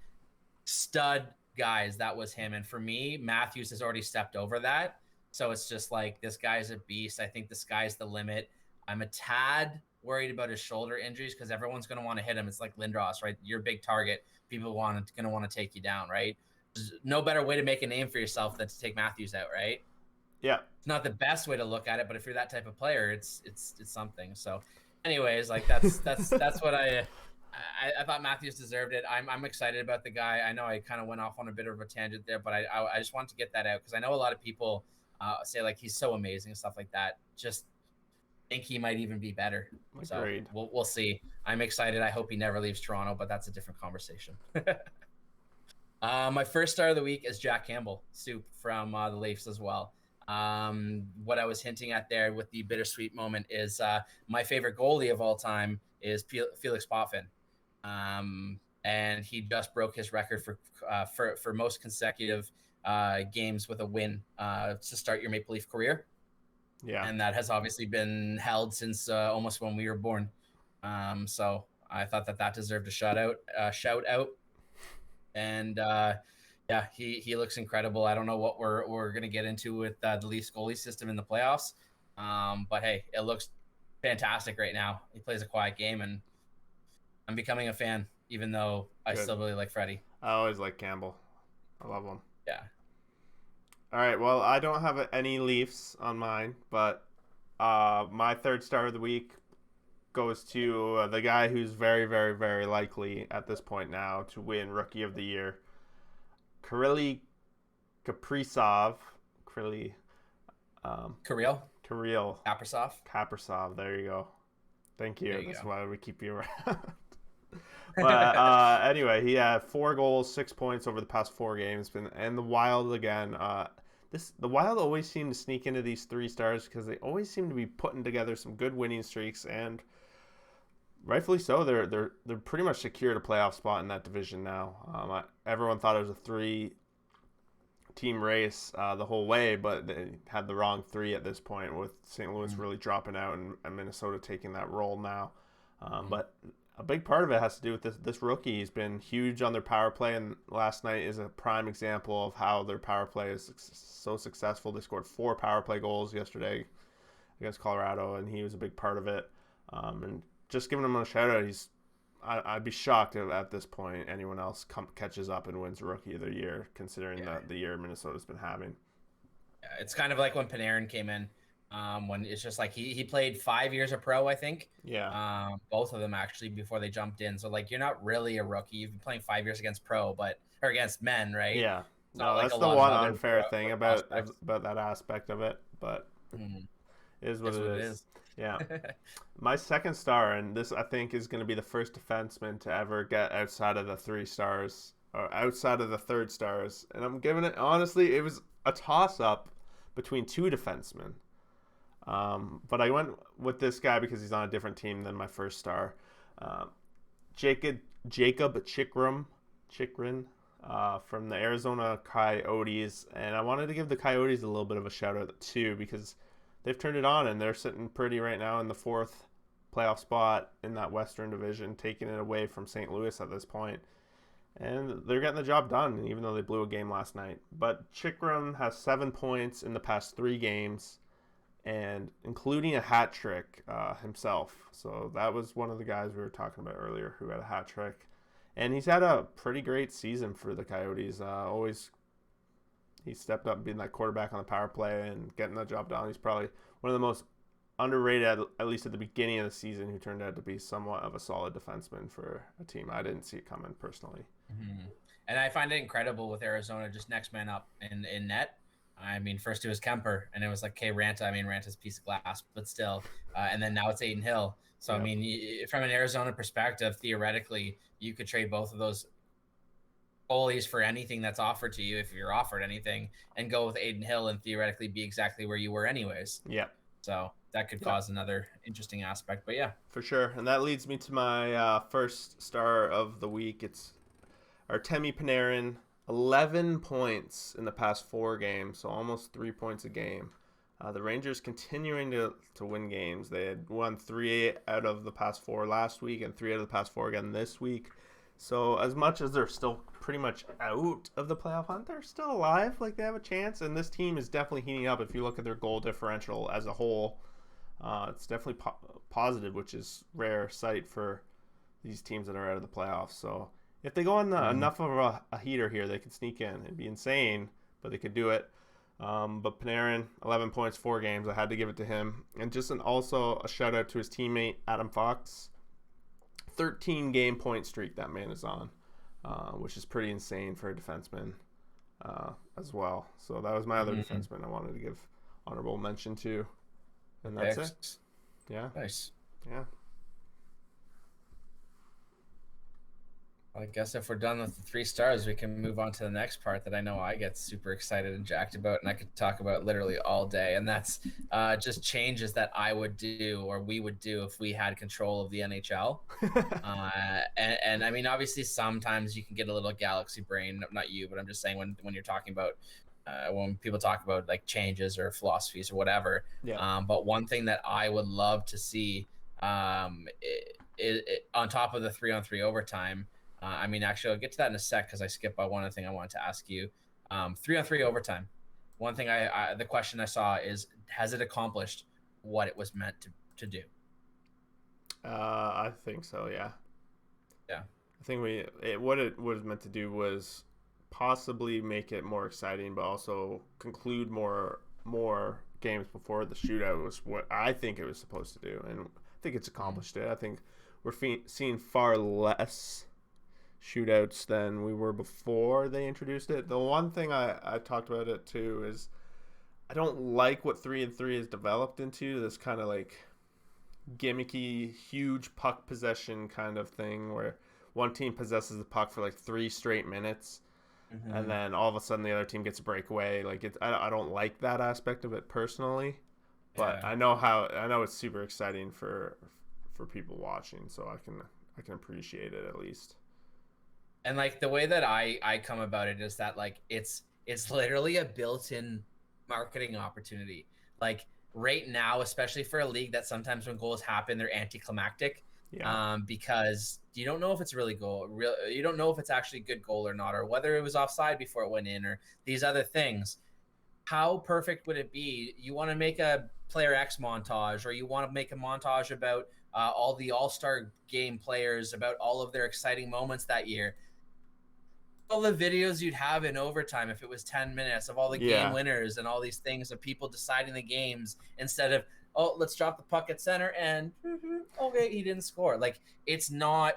[SPEAKER 2] stud guys, that was him. And for me, Matthews has already stepped over that. So it's just like, this guy's a beast. I think the sky's the limit. I'm a tad worried about his shoulder injuries because everyone's going to want to hit him. It's like Lindros, right? You're a big target. People going to want to take you down, right? There's no better way to make a name for yourself than to take Matthews out, right?
[SPEAKER 1] Yeah.
[SPEAKER 2] It's not the best way to look at it, but if you're that type of player, it's something. So, anyways, like, that's what I thought Matthews deserved it. I'm excited about the guy. I know I kind of went off on a bit of a tangent there, but I just wanted to get that out because I know a lot of people say like he's so amazing and stuff like that. Just think he might even be better. So
[SPEAKER 1] Agreed.
[SPEAKER 2] we'll see. I'm excited. I hope he never leaves Toronto, but that's a different conversation. My first star of the week is Jack Campbell, Soup from the Leafs as well. What I was hinting at there with the bittersweet moment is my favorite goalie of all time is Felix Potvin. And he just broke his record for most consecutive games with a win to start your Maple Leaf career,
[SPEAKER 1] Yeah.
[SPEAKER 2] and that has obviously been held since almost when we were born. So I thought that deserved a shout out, and yeah, he looks incredible. I don't know what we're gonna get into with the Leafs goalie system in the playoffs, but hey, it looks fantastic right now. He plays a quiet game, and I'm becoming a fan, even though I
[SPEAKER 1] Good.
[SPEAKER 2] still really like Freddie.
[SPEAKER 1] I always like Campbell. I love him.
[SPEAKER 2] Yeah.
[SPEAKER 1] All right. Well, I don't have any Leafs on mine, but my third star of the week goes to the guy who's very, very, very likely at this point now to win Rookie of the Year, Kirill Kaprizov. Kirill.
[SPEAKER 2] Kirill
[SPEAKER 1] Kirill
[SPEAKER 2] Kaprizov.
[SPEAKER 1] Kaprizov. There you go. Thank you.
[SPEAKER 2] There you
[SPEAKER 1] That's
[SPEAKER 2] go.
[SPEAKER 1] why we keep you around. But anyway, he had 4 goals, 6 points over the past 4 games, and the Wild again. The Wild always seem to sneak into these 3 stars because they always seem to be putting together some good winning streaks, and rightfully so. They're pretty much secured a playoff spot in that division now. Everyone thought it was a 3-team race the whole way, but they had the wrong 3 at this point, with St. Louis really dropping out and Minnesota taking that role now. But a big part of it has to do with this rookie. He's been huge on their power play, and last night is a prime example of how their power play is so successful. They scored 4 power play goals yesterday against Colorado, and he was a big part of it. And just giving him a shout out, I'd be shocked if at this point anyone else catches up and wins Rookie of the Year, considering the year Minnesota's been having.
[SPEAKER 2] Yeah, it's kind of like when Panarin came in. When it's just like he played 5 years of pro, I think.
[SPEAKER 1] Yeah.
[SPEAKER 2] Both of them actually before they jumped in. So like you're not really a rookie. You've been playing 5 years against pro, or against men, right?
[SPEAKER 1] Yeah. No,
[SPEAKER 2] like
[SPEAKER 1] that's the one unfair thing about that aspect of it, but it is what it is. Yeah. My second star, and this I think is going to be the first defenseman to ever get outside of the 3 stars or outside of the 3rd stars, and I'm giving it honestly. It was a toss up between 2 defensemen. But I went with this guy because he's on a different team than my first star. Jacob Chikrin from the Arizona Coyotes. And I wanted to give the Coyotes a little bit of a shout out too because they've turned it on and they're sitting pretty right now in the 4th playoff spot in that Western Division, taking it away from St. Louis at this point. And they're getting the job done, even though they blew a game last night. But Chikrin has 7 points in the past 3 games, and including a hat trick himself. So that was one of the guys we were talking about earlier who had a hat trick. And he's had a pretty great season for the Coyotes. He stepped up being that quarterback on the power play and getting the job done. He's probably one of the most underrated, at least at the beginning of the season, who turned out to be somewhat of a solid defenseman for a team. I didn't see it coming personally.
[SPEAKER 2] Mm-hmm. And I find it incredible with Arizona, just next man up in net. I mean, first it was Kemper, and it was like, okay, Ranta. I mean, Ranta's a piece of glass, but still. And then now it's Aiden Hill. So, I mean, from an Arizona perspective, theoretically, you could trade both of those goalies for anything that's offered to you, if you're offered anything, and go with Aiden Hill and theoretically be exactly where you were anyways.
[SPEAKER 1] Yeah.
[SPEAKER 2] So that could cause another interesting aspect. But, yeah.
[SPEAKER 1] For sure. And that leads me to my first star of the week. It's Artemi Panarin. 11 points in the past 4 games, so almost 3 points a game. The Rangers continuing to win games. They had won 3 out of the past 4 last week and 3 out of the past 4 again this week. So as much as they're still pretty much out of the playoff hunt, they're still alive. Like, they have a chance, and this team is definitely heating up. If you look at their goal differential as a whole, it's definitely positive, which is rare sight for these teams that are out of the playoffs. So if they go on enough of a heater here, they could sneak in. It'd be insane, but they could do it. But Panarin, 11 points, 4 games. I had to give it to him. And just also a shout out to his teammate, Adam Fox. 13 game point streak that man is on, which is pretty insane for a defenseman as well. So that was my other defenseman I wanted to give honorable mention to. And that's it. Yeah.
[SPEAKER 2] Nice.
[SPEAKER 1] Yeah.
[SPEAKER 2] I guess if we're done with the 3 stars, we can move on to the next part that I know I get super excited and jacked about, and I could talk about literally all day. And that's just changes that I would do or we would do if we had control of the NHL. And I mean, obviously, sometimes you can get a little galaxy brain. Not you, but I'm just saying when you're talking about when people talk about like changes or philosophies or whatever.
[SPEAKER 1] Yeah.
[SPEAKER 2] But one thing that I would love to see on top of the 3-on-3 overtime. I mean, actually, I'll get to that in a sec because I skipped by one other thing I wanted to ask you. 3-on-3 overtime. One thing the question I saw is, has it accomplished what it was meant to do?
[SPEAKER 1] I think so, yeah.
[SPEAKER 2] Yeah.
[SPEAKER 1] I think what it was meant to do was possibly make it more exciting, but also conclude more games before the shootout was what I think it was supposed to do. And I think it's accomplished it. I think we're seeing far less shootouts than we were before they introduced it. The one thing I talked about it too is I don't like what 3-on-3 has developed into, this kind of like gimmicky huge puck possession kind of thing where one team possesses the puck for like 3 straight minutes and then all of a sudden the other team gets a breakaway. Like I don't like that aspect of it personally, but I know it's super exciting for people watching, so I can appreciate it at least.
[SPEAKER 2] And like the way that I come about it is that like it's literally a built-in marketing opportunity. Like right now, especially for a league that sometimes when goals happen, they're anticlimactic.
[SPEAKER 1] Yeah.
[SPEAKER 2] because you don't know if it's really you don't know if it's actually a good goal or not, or whether it was offside before it went in, or these other things. How perfect would it be? You want to make a player X montage, or you want to make a montage about all the All-Star game players, about all of their exciting moments that year. All the videos you'd have in overtime if it was 10 minutes of all the game
[SPEAKER 1] Yeah.
[SPEAKER 2] winners and all these things of people deciding the games instead of, oh, let's drop the puck at center and okay, he didn't score. Like, it's not,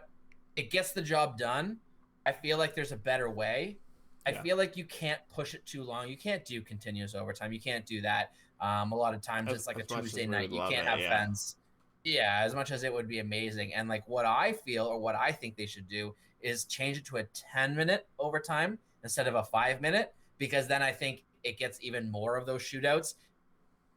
[SPEAKER 2] it gets the job done. I feel like there's a better way. I
[SPEAKER 1] Yeah.
[SPEAKER 2] feel like you can't push it too long. You can't do continuous overtime. You can't do that. A lot of times it's like a
[SPEAKER 1] As much
[SPEAKER 2] Tuesday
[SPEAKER 1] as we
[SPEAKER 2] night.
[SPEAKER 1] would
[SPEAKER 2] You
[SPEAKER 1] love
[SPEAKER 2] can't
[SPEAKER 1] it,
[SPEAKER 2] have
[SPEAKER 1] yeah.
[SPEAKER 2] fans. Yeah, as much as it would be amazing. And like what I feel or what I think they should do is change it to a 10-minute overtime instead of a 5-minute, because then I think it gets even more of those shootouts.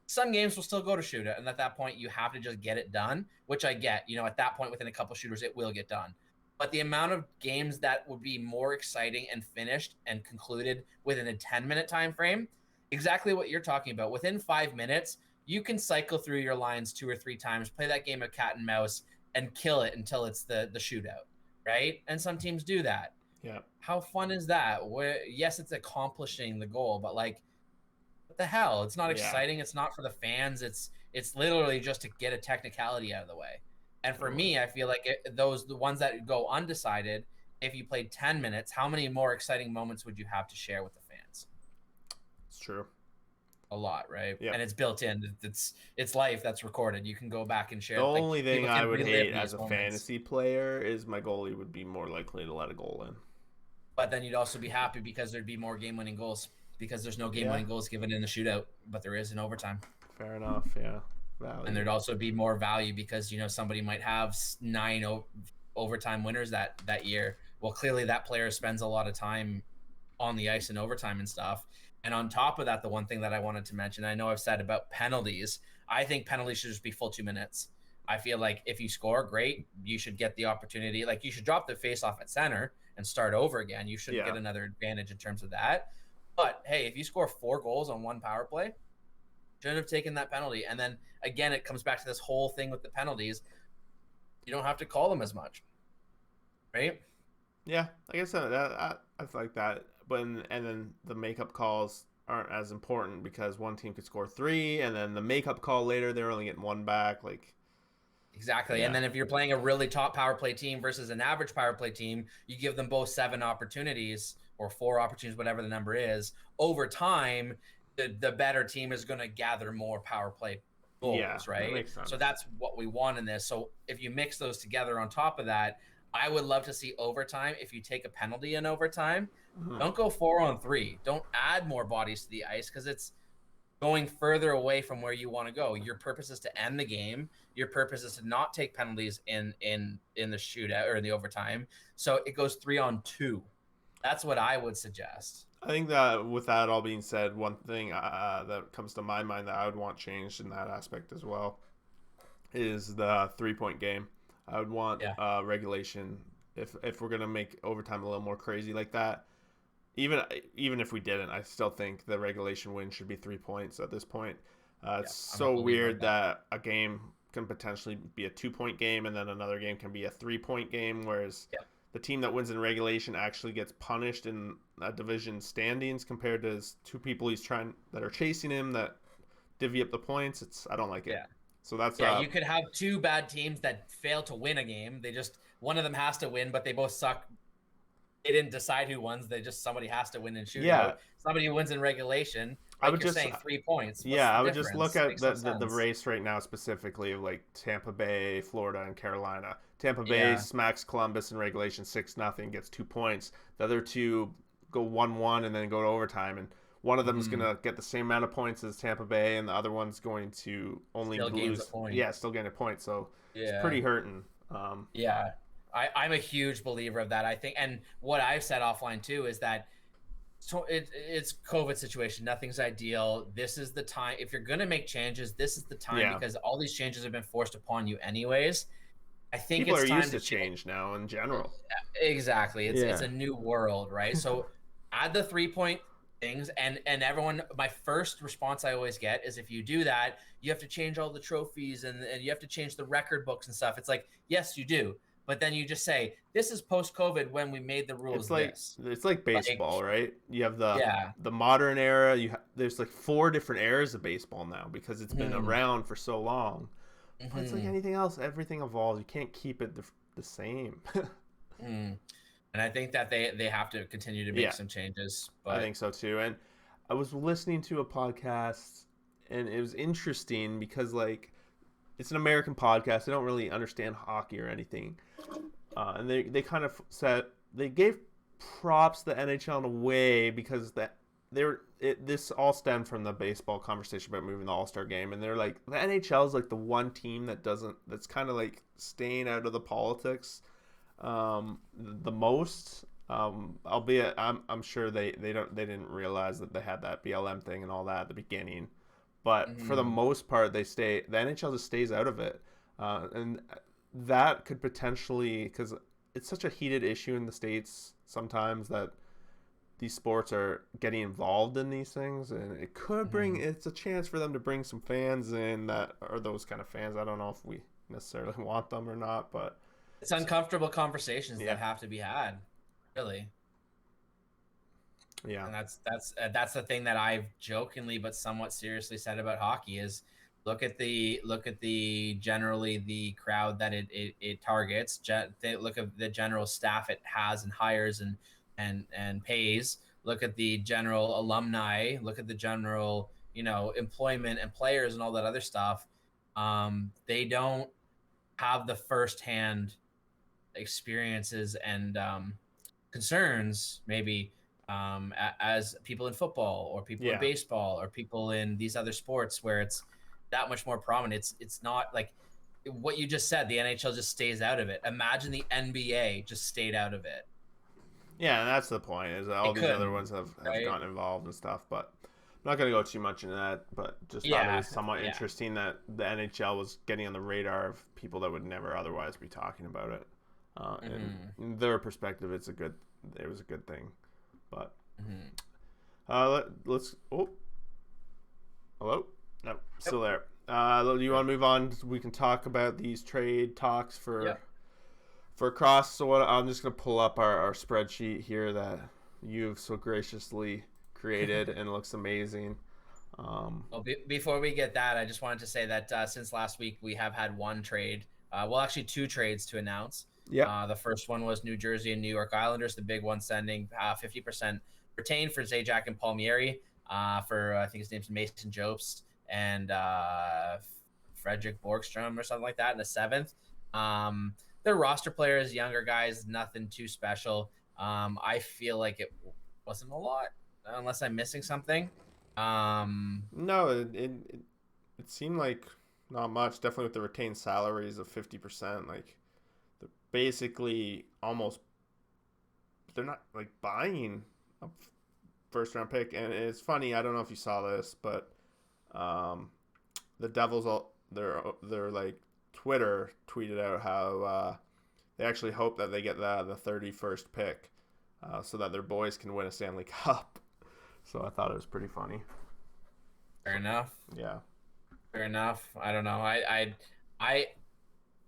[SPEAKER 2] Some games will still go to shootout, and at that point you have to just get it done, which I get. At that point within a couple shooters it will get done. But the amount of games that would be more exciting and finished and concluded within a 10-minute time frame, exactly what you're talking about. Within 5 minutes, you can cycle through your lines 2 or 3 times, play that game of cat and mouse, and kill it until it's the shootout, right? And some teams do that.
[SPEAKER 1] Yeah.
[SPEAKER 2] How fun is that? Yes, it's accomplishing the goal, but like, what the hell? It's not
[SPEAKER 1] Yeah.
[SPEAKER 2] exciting. It's not for the fans. It's literally just to get a technicality out of the way. And for
[SPEAKER 1] Totally.
[SPEAKER 2] me, I feel like the ones that go undecided, if you played 10 minutes, how many more exciting moments would you have to share with the fans?
[SPEAKER 1] It's true.
[SPEAKER 2] A lot, right?
[SPEAKER 1] Yeah.
[SPEAKER 2] And it's built in. It's life that's recorded. You can go back and share.
[SPEAKER 1] The
[SPEAKER 2] Like,
[SPEAKER 1] only thing
[SPEAKER 2] people
[SPEAKER 1] I
[SPEAKER 2] can
[SPEAKER 1] would
[SPEAKER 2] relive
[SPEAKER 1] hate as
[SPEAKER 2] these
[SPEAKER 1] a
[SPEAKER 2] moments.
[SPEAKER 1] fantasy player is my goalie would be more likely to let a goal in.
[SPEAKER 2] But then you'd also be happy because there'd be more game-winning goals, because there's no
[SPEAKER 1] Yeah.
[SPEAKER 2] game-winning goals given in the shootout, but there is in overtime.
[SPEAKER 1] Fair enough. Yeah. Value.
[SPEAKER 2] And there'd also be more value because somebody might have 9 overtime winners that year. Well, clearly that player spends a lot of time on the ice in overtime and stuff. And on top of that, the one thing that I wanted to mention, I know I've said about penalties, I think penalties should just be full 2 minutes. I feel like if you score, great, you should get the opportunity. Like, you should drop the face off at center and start over again. You shouldn't
[SPEAKER 1] Yeah.
[SPEAKER 2] get another advantage in terms of that. But hey, if you score 4 goals on one power play, shouldn't have taken that penalty. And then again, it comes back to this whole thing with the penalties. You don't have to call them as much, right?
[SPEAKER 1] Yeah. Like I said, I like that. But and then the makeup calls aren't as important because one team could score 3, and then the makeup call later they're only getting 1 back. Like,
[SPEAKER 2] Exactly. And
[SPEAKER 1] yeah.
[SPEAKER 2] then if you're playing a really top power play team versus an average power play team, you give them both 7 opportunities or 4 opportunities, whatever the number is. Over time, the better team is going to gather more power play
[SPEAKER 1] Yeah.
[SPEAKER 2] goals,
[SPEAKER 1] That
[SPEAKER 2] right?
[SPEAKER 1] makes sense.
[SPEAKER 2] So that's what we want in this. So if you mix those together on top of that, I would love to see overtime. If you take a penalty in overtime,
[SPEAKER 1] Mhm.
[SPEAKER 2] don't go 4-on-3. Don't add more bodies to the ice, because it's going further away from where you want to go. Your purpose is to end the game. Your purpose is to not take penalties in the shootout or in the overtime. So it goes 3-on-2. That's what I would suggest.
[SPEAKER 1] I think that with that all being said, one thing that comes to my mind that I would want changed in that aspect as well is the 3-point game. I would want
[SPEAKER 2] Yeah.
[SPEAKER 1] regulation if we're gonna make overtime a little more crazy like that. Even if we didn't, I still think the regulation win should be 3 points at this point. It's
[SPEAKER 2] I'm a
[SPEAKER 1] so
[SPEAKER 2] believer of
[SPEAKER 1] weird
[SPEAKER 2] that.
[SPEAKER 1] that a game can potentially be a 2-point game and then another game can be a 3-point game, whereas
[SPEAKER 2] Yeah.
[SPEAKER 1] the team that wins in regulation actually gets punished in a division standings compared to his 2 people that are chasing him that divvy up the points. I don't like it.
[SPEAKER 2] Yeah.
[SPEAKER 1] So that's
[SPEAKER 2] Yeah, you could have 2 bad teams that fail to win a game. One of them has to win, but they both suck. They didn't decide who wins. Somebody has to win in shootout.
[SPEAKER 1] Yeah.
[SPEAKER 2] Somebody who wins in regulation.
[SPEAKER 1] I
[SPEAKER 2] Like
[SPEAKER 1] would
[SPEAKER 2] you're
[SPEAKER 1] just
[SPEAKER 2] saying, 3 points. What's
[SPEAKER 1] Yeah,
[SPEAKER 2] the
[SPEAKER 1] I would just look
[SPEAKER 2] difference?
[SPEAKER 1] at
[SPEAKER 2] Makes no
[SPEAKER 1] the
[SPEAKER 2] sense.
[SPEAKER 1] race right now specifically of like Tampa Bay, Florida, and Carolina. Tampa Bay
[SPEAKER 2] Yeah.
[SPEAKER 1] smacks Columbus in regulation 6-0, gets 2 points. The other 2 go 1-1 and then go to overtime, and one of them is
[SPEAKER 2] Mhm.
[SPEAKER 1] gonna get the same amount of points as Tampa Bay, and the other one's going to only
[SPEAKER 2] Still gains a
[SPEAKER 1] lose.
[SPEAKER 2] point.
[SPEAKER 1] Yeah, still getting a point. So it's
[SPEAKER 2] Yeah.
[SPEAKER 1] pretty hurting.
[SPEAKER 2] Yeah. I'm a huge believer of that. I think, and what I've said offline too is that it's COVID situation. Nothing's ideal. This is the time. If you're going to make changes, this is the time,
[SPEAKER 1] Yeah,
[SPEAKER 2] because all these changes have been forced upon you anyways. I think
[SPEAKER 1] people
[SPEAKER 2] it's
[SPEAKER 1] are
[SPEAKER 2] time
[SPEAKER 1] used
[SPEAKER 2] to
[SPEAKER 1] to change now in general.
[SPEAKER 2] Exactly. It's
[SPEAKER 1] Yeah,
[SPEAKER 2] a new world, right? So add the 3-point things. And everyone, my first response I always get is, if you do that, you have to change all the trophies and you have to change the record books and stuff. It's like, yes, you do. But then you just say, this is post COVID when we made the rules this.
[SPEAKER 1] It's like
[SPEAKER 2] Like,
[SPEAKER 1] baseball, right? You have
[SPEAKER 2] yeah.
[SPEAKER 1] the modern era. There's like four different eras of baseball now because it's been
[SPEAKER 2] Mm-hmm.
[SPEAKER 1] around for so long. But it's like
[SPEAKER 2] Mm-hmm.
[SPEAKER 1] anything else, everything evolves. You can't keep it the same.
[SPEAKER 2] Mm. And I think that they have to continue to make
[SPEAKER 1] Yeah,
[SPEAKER 2] some changes.
[SPEAKER 1] I
[SPEAKER 2] But
[SPEAKER 1] think so too. And I was listening to a podcast, and it was interesting because like it's an American podcast. They don't really understand hockey or anything, and they kind of said they gave props to the NHL in a way because this all stemmed from the baseball conversation about moving the All Star game, and they're like the NHL is like the one team that's kind of like staying out of the politics the most. Albeit I'm sure they didn't realize that they had that BLM thing and all that at the beginning, but for the
[SPEAKER 2] mm-hmm.
[SPEAKER 1] most part the NHL just stays out of it, and that could potentially, because it's such a heated issue in the states sometimes that these sports are getting involved in these things, and
[SPEAKER 2] Mm-hmm.
[SPEAKER 1] it's a chance for them to bring some fans in that are those kind of fans. I don't know if we necessarily want them or not, but
[SPEAKER 2] It's uncomfortable conversations
[SPEAKER 1] yeah,
[SPEAKER 2] that have to be had, really.
[SPEAKER 1] yeah,
[SPEAKER 2] And that's the thing that I've jokingly but somewhat seriously said about hockey is, look at the generally the crowd that it targets. Look at the general staff it has and hires and pays. Look at the general alumni. Look at the general, employment and players and all that other stuff. They don't have the firsthand experiences and concerns, maybe, as people in football or people in
[SPEAKER 1] yeah.
[SPEAKER 2] baseball or people in these other sports where it's that much more prominent. It's not like what you just said. The NHL just stays out of it. Imagine the NBA just stayed out of it.
[SPEAKER 1] Yeah, and that's the point. Is that all
[SPEAKER 2] It
[SPEAKER 1] these other
[SPEAKER 2] couldn't,
[SPEAKER 1] ones have
[SPEAKER 2] right?
[SPEAKER 1] gotten involved and stuff, but I'm not gonna go too much into that. But just thought it
[SPEAKER 2] Yeah,
[SPEAKER 1] was somewhat
[SPEAKER 2] yeah.
[SPEAKER 1] interesting that the NHL was getting on the radar of people that would never otherwise be talking about it. And
[SPEAKER 2] Hmm.
[SPEAKER 1] in their perspective, it was a good thing. But
[SPEAKER 2] Hmm.
[SPEAKER 1] let's. Oh, hello. No,
[SPEAKER 2] Yep.
[SPEAKER 1] still there. Do you want to move on? We can talk about these trade talks
[SPEAKER 2] Yep.
[SPEAKER 1] for cross. So what, I'm just gonna pull up our spreadsheet here that you've so graciously created and it looks amazing.
[SPEAKER 2] Well, before we get that, I just wanted to say that since last week, we have had one trade. Well, actually, two trades to announce.
[SPEAKER 1] Yep.
[SPEAKER 2] The first one was New Jersey and New York Islanders, the big one, sending 50% retained for Zajac and Palmieri, for I think his name's Mason Jobst and Frederick Borgstrom or something like that in the seventh. They're roster players, younger guys, nothing too special. I feel like it wasn't a lot, unless I'm missing something. Um,
[SPEAKER 1] No, it seemed like not much. Definitely with the retained salaries of 50%. Like they're basically almost they're not like buying a first round pick. And it's funny. I don't know if you saw this, but um, the Devils all they're like Twitter tweeted out how they actually hope that they get the 31st pick, so that their boys can win a Stanley Cup. So I thought it was pretty funny.
[SPEAKER 2] Fair
[SPEAKER 1] So
[SPEAKER 2] enough.
[SPEAKER 1] yeah,
[SPEAKER 2] Fair enough. I don't know. I,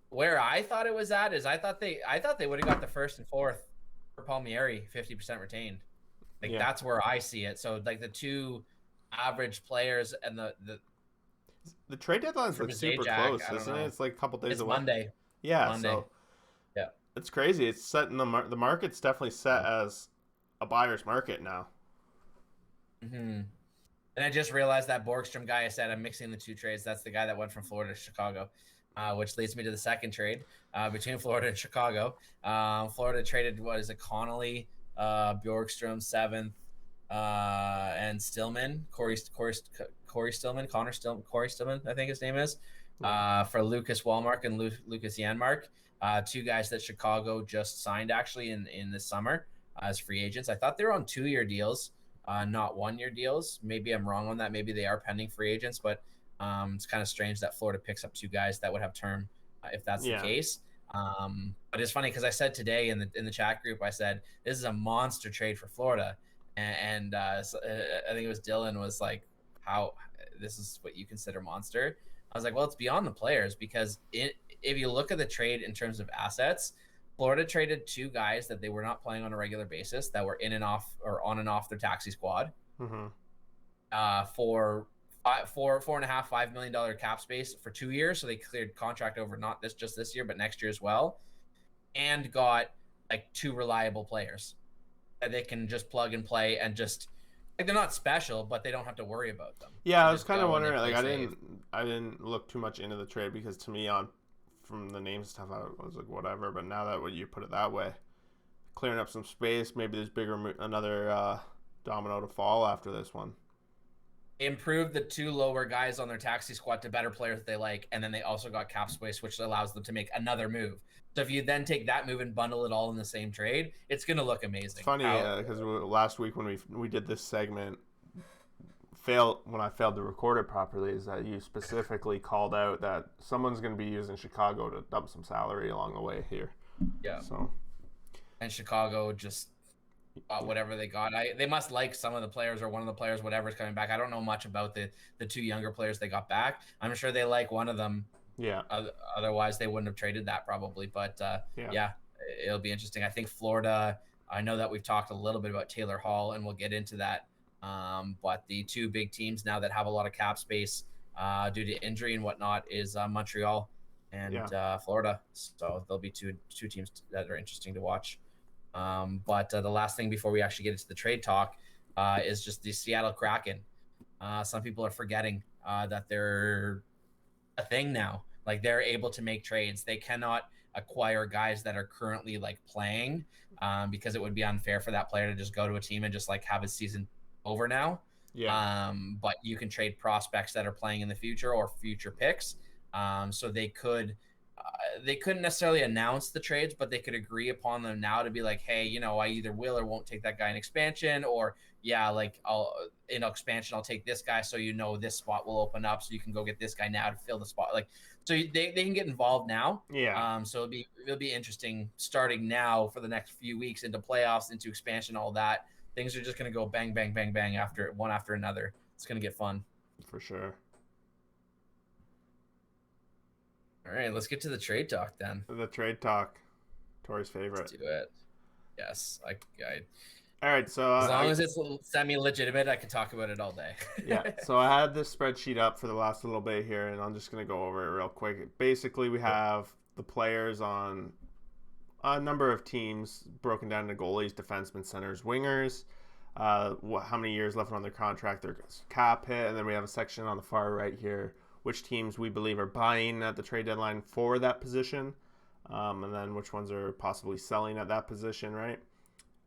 [SPEAKER 2] where I thought it was at is I thought they would have got the first and fourth for Palmieri, 50% retained. Like
[SPEAKER 1] yeah.
[SPEAKER 2] that's where I see it. So like the two average players and
[SPEAKER 1] The trade deadline's
[SPEAKER 2] for
[SPEAKER 1] like super
[SPEAKER 2] Zajac,
[SPEAKER 1] close,
[SPEAKER 2] I don't
[SPEAKER 1] isn't it?
[SPEAKER 2] know.
[SPEAKER 1] It's like a couple days
[SPEAKER 2] It's
[SPEAKER 1] away.
[SPEAKER 2] Monday.
[SPEAKER 1] Yeah,
[SPEAKER 2] Monday.
[SPEAKER 1] so
[SPEAKER 2] Yeah.
[SPEAKER 1] it's crazy. It's set in the market's definitely set as a buyer's market now.
[SPEAKER 2] Hmm. And I just realized that Borgstrom guy I said I'm mixing the two trades. That's the guy that went from Florida to Chicago, which leads me to the second trade between Florida and Chicago. Florida traded, what is it, Connolly, Bjorkstrom seventh, and Stillman, Corey Stillman, Corey Stillman, I think his name is,
[SPEAKER 1] Yeah,
[SPEAKER 2] for Lucas Walmark and Lucas Yanmark, two guys that Chicago just signed actually in this summer as free agents. I thought they were on 2-year deals, not 1-year deals. Maybe I'm wrong on that. Maybe they are pending free agents, but it's kind of strange that Florida picks up two guys that would have term, if that's the
[SPEAKER 1] yeah,
[SPEAKER 2] case. But it's funny because I said today in the chat group, I said this is a monster trade for Florida, I think it was Dylan was like, how this is what you consider monster. I was like, well, it's beyond the players because if you look at the trade in terms of assets, Florida traded two guys that they were not playing on a regular basis that were in and off or on and off their taxi squad
[SPEAKER 1] Mm-hmm.
[SPEAKER 2] for $4.5 million cap space for 2 years. So they cleared contract over not just this year, but next year as well, and got like two reliable players that they can just plug and play and just like they're not special, but they don't have to worry about them.
[SPEAKER 1] Yeah,
[SPEAKER 2] They
[SPEAKER 1] I was
[SPEAKER 2] just
[SPEAKER 1] kind of
[SPEAKER 2] go and they
[SPEAKER 1] wondering. Like,
[SPEAKER 2] play safe.
[SPEAKER 1] I didn't look too much into the trade because to me, on from the name stuff, I was like, whatever. But now that when you put it that way, clearing up some space, maybe there's another domino to fall after this one.
[SPEAKER 2] Improved the two lower guys on their taxi squad to better players that they like, and then they also got cap space, which allows them to make another move. So if you then take that move and bundle it all in the same trade, it's going to look
[SPEAKER 1] It's
[SPEAKER 2] amazing.
[SPEAKER 1] funny because last week when we did this segment, when I failed to record it properly, is that you specifically called out that someone's going to be using Chicago to dump some salary along the way here.
[SPEAKER 2] Yeah.
[SPEAKER 1] So.
[SPEAKER 2] And Chicago just whatever they got. They must like some of the players or one of the players, whatever's coming back. I don't know much about the two younger players they got back. I'm sure they like one of them.
[SPEAKER 1] Yeah.
[SPEAKER 2] Otherwise, they wouldn't have traded that probably. But yeah, it'll be interesting. I think Florida. I know that we've talked a little bit about Taylor Hall, and we'll get into that. But the two big teams now that have a lot of cap space due to injury and whatnot is Montreal and Florida. So there'll be two teams that are interesting to watch. But the last thing before we actually get into the trade talk is just the Seattle Kraken. Some people are forgetting that they're a thing now. Like they're able to make trades. They cannot acquire guys that are currently like playing because it would be unfair for that player to just go to a team and just like have his season over now.
[SPEAKER 1] Yeah.
[SPEAKER 2] But you can trade prospects that are playing in the future or future picks. So they couldn't necessarily announce the trades, but they could agree upon them now to be like, hey, I either will or won't take that guy in expansion, or like I'll in expansion I'll take this guy, so this spot will open up, so you can go get this guy now to fill the spot. Like, so they can get involved now.
[SPEAKER 1] Yeah.
[SPEAKER 2] So it'll be interesting starting now for the next few weeks into playoffs, into expansion, all that. Things are just gonna go bang, bang, bang, bang after one after another. It's gonna get fun.
[SPEAKER 1] For sure.
[SPEAKER 2] All right, let's get to the trade talk then.
[SPEAKER 1] The trade talk, Tori's favorite.
[SPEAKER 2] Let's do it. Yes, I
[SPEAKER 1] all right, so
[SPEAKER 2] as long as it's semi-legitimate, I can talk about it all day.
[SPEAKER 1] Yeah, so I had this spreadsheet up for the last little bit here, and I'm just going to go over it real quick. Basically, we have the players on a number of teams broken down into goalies, defensemen, centers, wingers, how many years left on their contract, their cap hit, and then we have a section on the far right here, which teams we believe are buying at the trade deadline for that position, and then which ones are possibly selling at that position, right?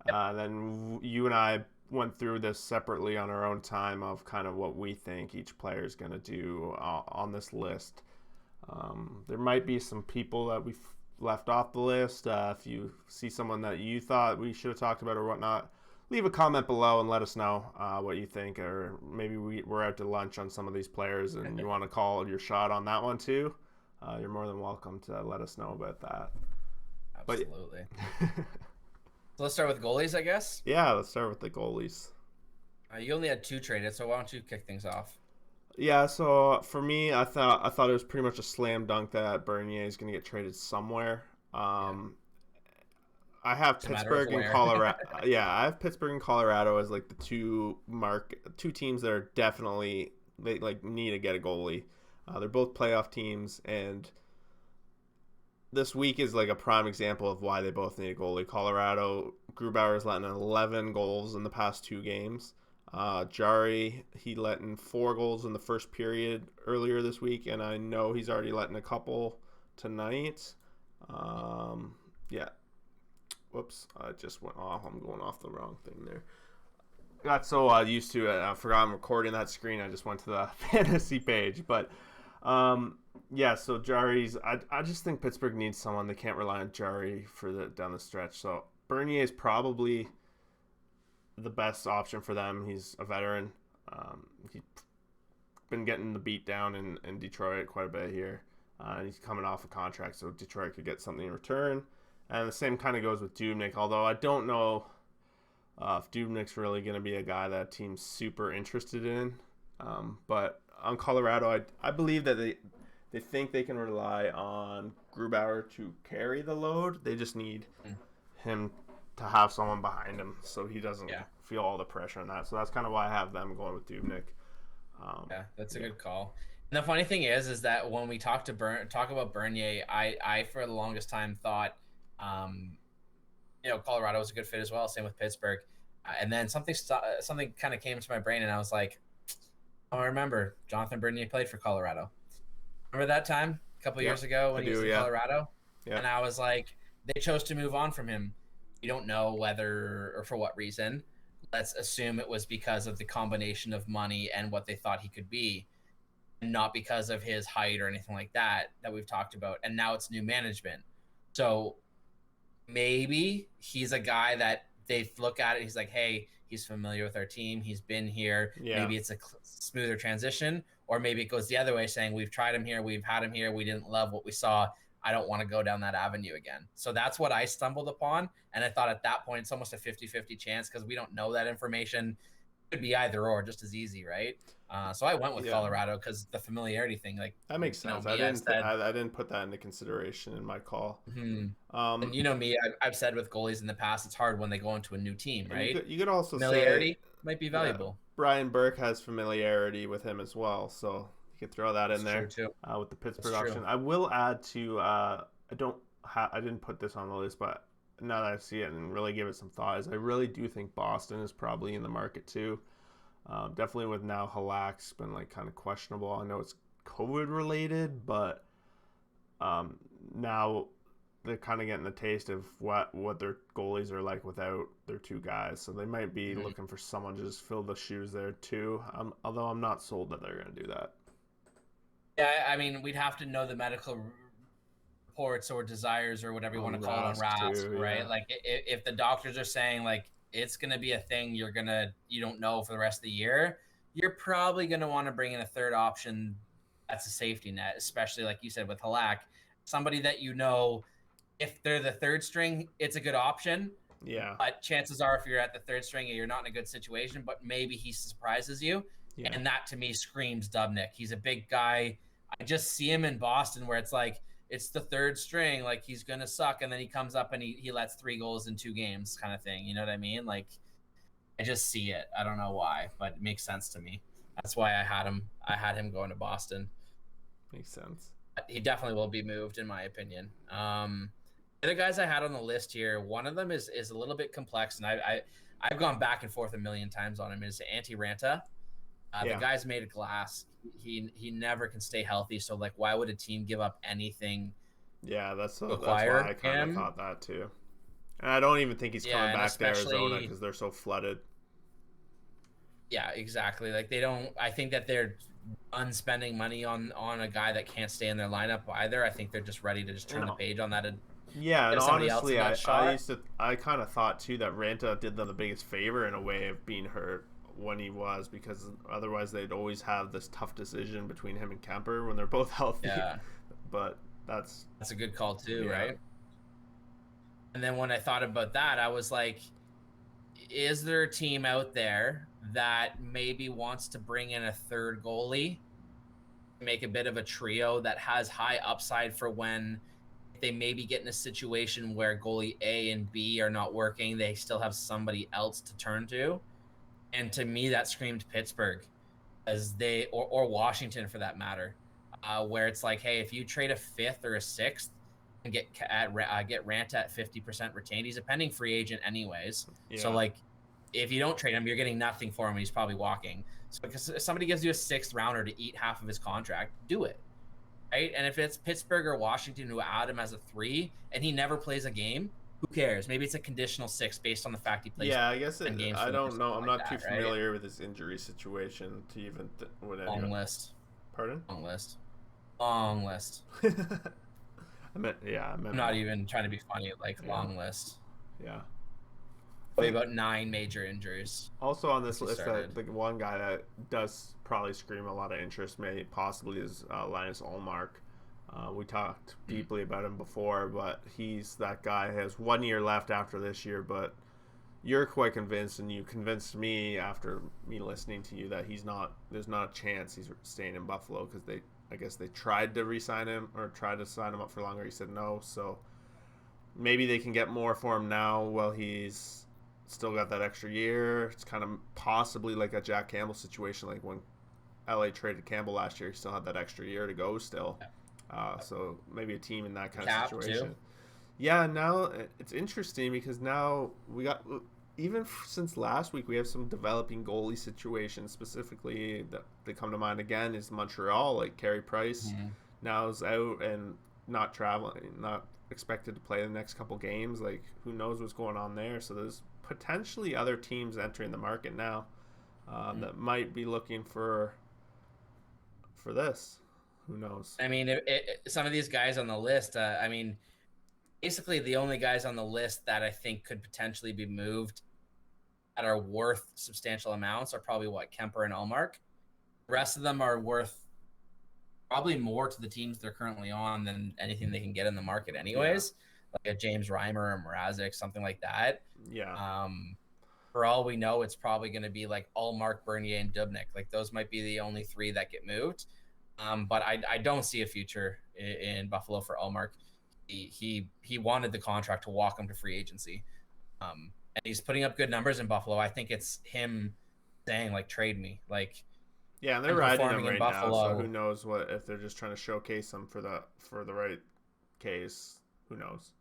[SPEAKER 1] Yep. Then you and I went through this separately on our own time of kind of what we think each player is going to do on this list. There might be some people that we've left off the list. If you see someone that you thought we should have talked about or whatnot, leave a comment below and let us know what you think. Or maybe we're out to lunch on some of these players and you want to call your shot on that one too. You're more than welcome to let us know about that.
[SPEAKER 2] Absolutely. So let's start with goalies, I guess.
[SPEAKER 1] Yeah, let's start with the goalies.
[SPEAKER 2] You only had two traded, so why don't you kick things off?
[SPEAKER 1] Yeah, so for me, I thought it was pretty much a slam dunk that Bernier is going to get traded somewhere. I have Pittsburgh and Colorado. Yeah, I have Pittsburgh and Colorado as like the two teams that are definitely they like need to get a goalie. They're both playoff teams, and this week is like a prime example of why they both need a goalie. Colorado, Grubauer has let in 11 goals in the past 2 games. Jari, he let in 4 goals in the first period earlier this week, and I know he's already let in a couple tonight. Yeah. Whoops, I just went off. I'm going off the wrong thing there. Got so used to it, I forgot I'm recording that screen. I just went to the fantasy page, but yeah, so Jari's. I just think Pittsburgh needs someone. They can't rely on Jari down the stretch. So Bernier is probably the best option for them. He's a veteran. He's been getting the beat down in Detroit quite a bit here. He's coming off a contract, so Detroit could get something in return. And the same kind of goes with Dubnyk, although I don't know if Dubnik's really going to be a guy that team's super interested in. But on Colorado, I believe that they think they can rely on Grubauer to carry the load. They just need
[SPEAKER 2] Mm.
[SPEAKER 1] him to have someone behind him so he doesn't
[SPEAKER 2] Yeah.
[SPEAKER 1] feel all the pressure on that. So that's kind of why I have them going with Dubnik.
[SPEAKER 2] Yeah, that's a good call. And the funny thing is that when we talk about Bernier, I for the longest time thought, um, Colorado was a good fit as well. Same with Pittsburgh. And then something kind of came to my brain, and I was like, oh, I remember Jonathan Bernier played for Colorado. Remember that time a couple
[SPEAKER 1] Yeah,
[SPEAKER 2] years ago
[SPEAKER 1] I
[SPEAKER 2] when he was
[SPEAKER 1] do.
[SPEAKER 2] in
[SPEAKER 1] Yeah,
[SPEAKER 2] Colorado?
[SPEAKER 1] yeah,
[SPEAKER 2] And I was like, they chose to move on from him. We don't know whether or for what reason. Let's assume it was because of the combination of money and what they thought he could be, and not because of his height or anything like that we've talked about. And now it's new management. So maybe he's a guy that they look at it. He's like, hey, he's familiar with our team. He's been here.
[SPEAKER 1] yeah.
[SPEAKER 2] Maybe it's a smoother transition, or maybe it goes the other way, saying we've tried him here, we've had him here, we didn't love what we saw. I don't want to go down that avenue again. So that's what I stumbled upon. And I thought at that point, it's almost a 50-50 chance because we don't know that information. It could be either or just as easy, right? So I went with
[SPEAKER 1] Yeah.
[SPEAKER 2] Colorado because the familiarity thing, like,
[SPEAKER 1] That makes sense.
[SPEAKER 2] me, I've said,
[SPEAKER 1] I didn't put that into consideration in my call.
[SPEAKER 2] and me, I've said with goalies in the past, it's hard when they go into a new team,
[SPEAKER 1] And
[SPEAKER 2] right?
[SPEAKER 1] you could also say,
[SPEAKER 2] Familiarity might be
[SPEAKER 1] yeah,
[SPEAKER 2] valuable.
[SPEAKER 1] Brian Burke has familiarity with him as well, so you could throw that in
[SPEAKER 2] That's
[SPEAKER 1] there
[SPEAKER 2] true too.
[SPEAKER 1] with the Pittsburgh
[SPEAKER 2] That's
[SPEAKER 1] option.
[SPEAKER 2] true.
[SPEAKER 1] I will add to I didn't put this on the list, but now that I see it and really give it some thought, is I really do think Boston is probably in the market too. Definitely with now Halak's been like kind of questionable. I know it's COVID related, but now they're kind of getting the taste of what their goalies are like without their two guys. So they might be looking for someone to just fill the shoes there too. Although I'm not sold that they're going to do that.
[SPEAKER 2] Yeah, I mean, we'd have to know the medical reports or desires or whatever you want to call it on RASP,
[SPEAKER 1] too,
[SPEAKER 2] right?
[SPEAKER 1] yeah.
[SPEAKER 2] Like if the doctors are saying like it's gonna be a thing, you don't know for the rest of the year, you're probably gonna want to bring in a third option that's a safety net, especially like you said with Halak, somebody that if they're the third string, it's a good option.
[SPEAKER 1] Yeah.
[SPEAKER 2] But chances are, if you're at the third string, you're not in a good situation. But maybe he surprises you,
[SPEAKER 1] Yeah.
[SPEAKER 2] and that to me screams Dubnyk. He's a big guy. I just see him in Boston, where it's like it's the third string, like he's gonna suck, and then he comes up and he lets 3 goals in 2 games, kind of thing. You know what I mean? Like I just see it. I don't know why, but it makes sense to me. That's why I had him. I had him going to Boston.
[SPEAKER 1] Makes sense.
[SPEAKER 2] He definitely will be moved, in my opinion. The other guys I had on the list here, one of them is a little bit complex, and I've gone back and forth a million times on him. Is Antti Ranta. The guy's made of glass. He never can stay healthy. So like, why would a team give up anything?
[SPEAKER 1] Yeah, that's why
[SPEAKER 2] acquire
[SPEAKER 1] I kind of
[SPEAKER 2] him?
[SPEAKER 1] thought that too. And I don't even think he's
[SPEAKER 2] Yeah,
[SPEAKER 1] coming
[SPEAKER 2] and
[SPEAKER 1] back to Arizona
[SPEAKER 2] especially
[SPEAKER 1] because they're so flooded.
[SPEAKER 2] yeah, exactly. Like they don't. I think that they're unspending money on a guy that can't stay in their lineup either. I think they're just ready to just turn the page on that. And
[SPEAKER 1] Yeah, and
[SPEAKER 2] give somebody else
[SPEAKER 1] honestly,
[SPEAKER 2] another shot.
[SPEAKER 1] I kind of thought too that Ranta did them the biggest favor in a way of being hurt when he was, because otherwise they'd always have this tough decision between him and Kemper when they're both healthy.
[SPEAKER 2] Yeah,
[SPEAKER 1] But that's
[SPEAKER 2] a good call too,
[SPEAKER 1] yeah.
[SPEAKER 2] right? And then when I thought about that, I was like, is there a team out there that maybe wants to bring in a third goalie, make a bit of a trio that has high upside for when they maybe get in a situation where goalie A and B are not working, they still have somebody else to turn to? And to me, that screamed Pittsburgh, as they or Washington for that matter, where it's like, hey, if you trade a 5th or a 6th and get Ranta at 50% retained, he's a pending free agent anyways.
[SPEAKER 1] Yeah.
[SPEAKER 2] So like, if you don't trade him, you're getting nothing for him. And he's probably walking. So because if somebody gives you a 6th rounder to eat half of his contract, do it, right? And if it's Pittsburgh or Washington who add him as a 3 and he never plays a game, who cares? Maybe it's a conditional 6 based on the fact he plays.
[SPEAKER 1] Yeah, I guess
[SPEAKER 2] games
[SPEAKER 1] I don't know. I'm
[SPEAKER 2] like
[SPEAKER 1] not
[SPEAKER 2] that,
[SPEAKER 1] too familiar with his injury situation to even
[SPEAKER 2] long list.
[SPEAKER 1] Pardon?
[SPEAKER 2] Long list. Long list.
[SPEAKER 1] I meant
[SPEAKER 2] I'm not even trying to be funny. Like long list.
[SPEAKER 1] Yeah.
[SPEAKER 2] Probably about 9 major injuries.
[SPEAKER 1] Also on this list, the one guy that does probably scream a lot of interest, may possibly, is Linus Ullmark. We talked deeply about him before, but he's that guy. Has 1 year left after this year, but you're quite convinced, and you convinced me after me listening to you that there's not a chance he's staying in Buffalo because I guess they tried to re-sign him or tried to sign him up for longer. He said no, so maybe they can get more for him now while he's still got that extra year. It's kind of possibly like a Jack Campbell situation, like when LA traded Campbell last year, he still had that extra year to go still. So maybe a team in that kind of situation.
[SPEAKER 2] Too.
[SPEAKER 1] Yeah, now it's interesting because now we got, even since last week, we have some developing goalie situations. Specifically, that they come to mind again is Montreal. Like Carey Price now is out and not traveling, not expected to play the next couple games. Like, who knows what's going on there? So there's potentially other teams entering the market now that might be looking for this. Who knows?
[SPEAKER 2] I mean, some of these guys on the list, I mean, basically the only guys on the list that I think could potentially be moved that are worth substantial amounts are probably Kemper and Ullmark. The rest of them are worth probably more to the teams they're currently on than anything they can get in the market anyways. Yeah. Like a James Reimer or Mrazek, something like that.
[SPEAKER 1] Yeah.
[SPEAKER 2] For all we know, it's probably going to be like Ullmark, Bernier, and Dubnyk. Like those might be the only three that get moved. But I don't see a future in Buffalo for Ullmark. He wanted the contract to walk him to free agency. And he's putting up good numbers in Buffalo. I think it's him saying, like, trade me. Like,
[SPEAKER 1] yeah, and they're riding him right now, so who knows what if they're just trying to showcase him for the right case. Who knows?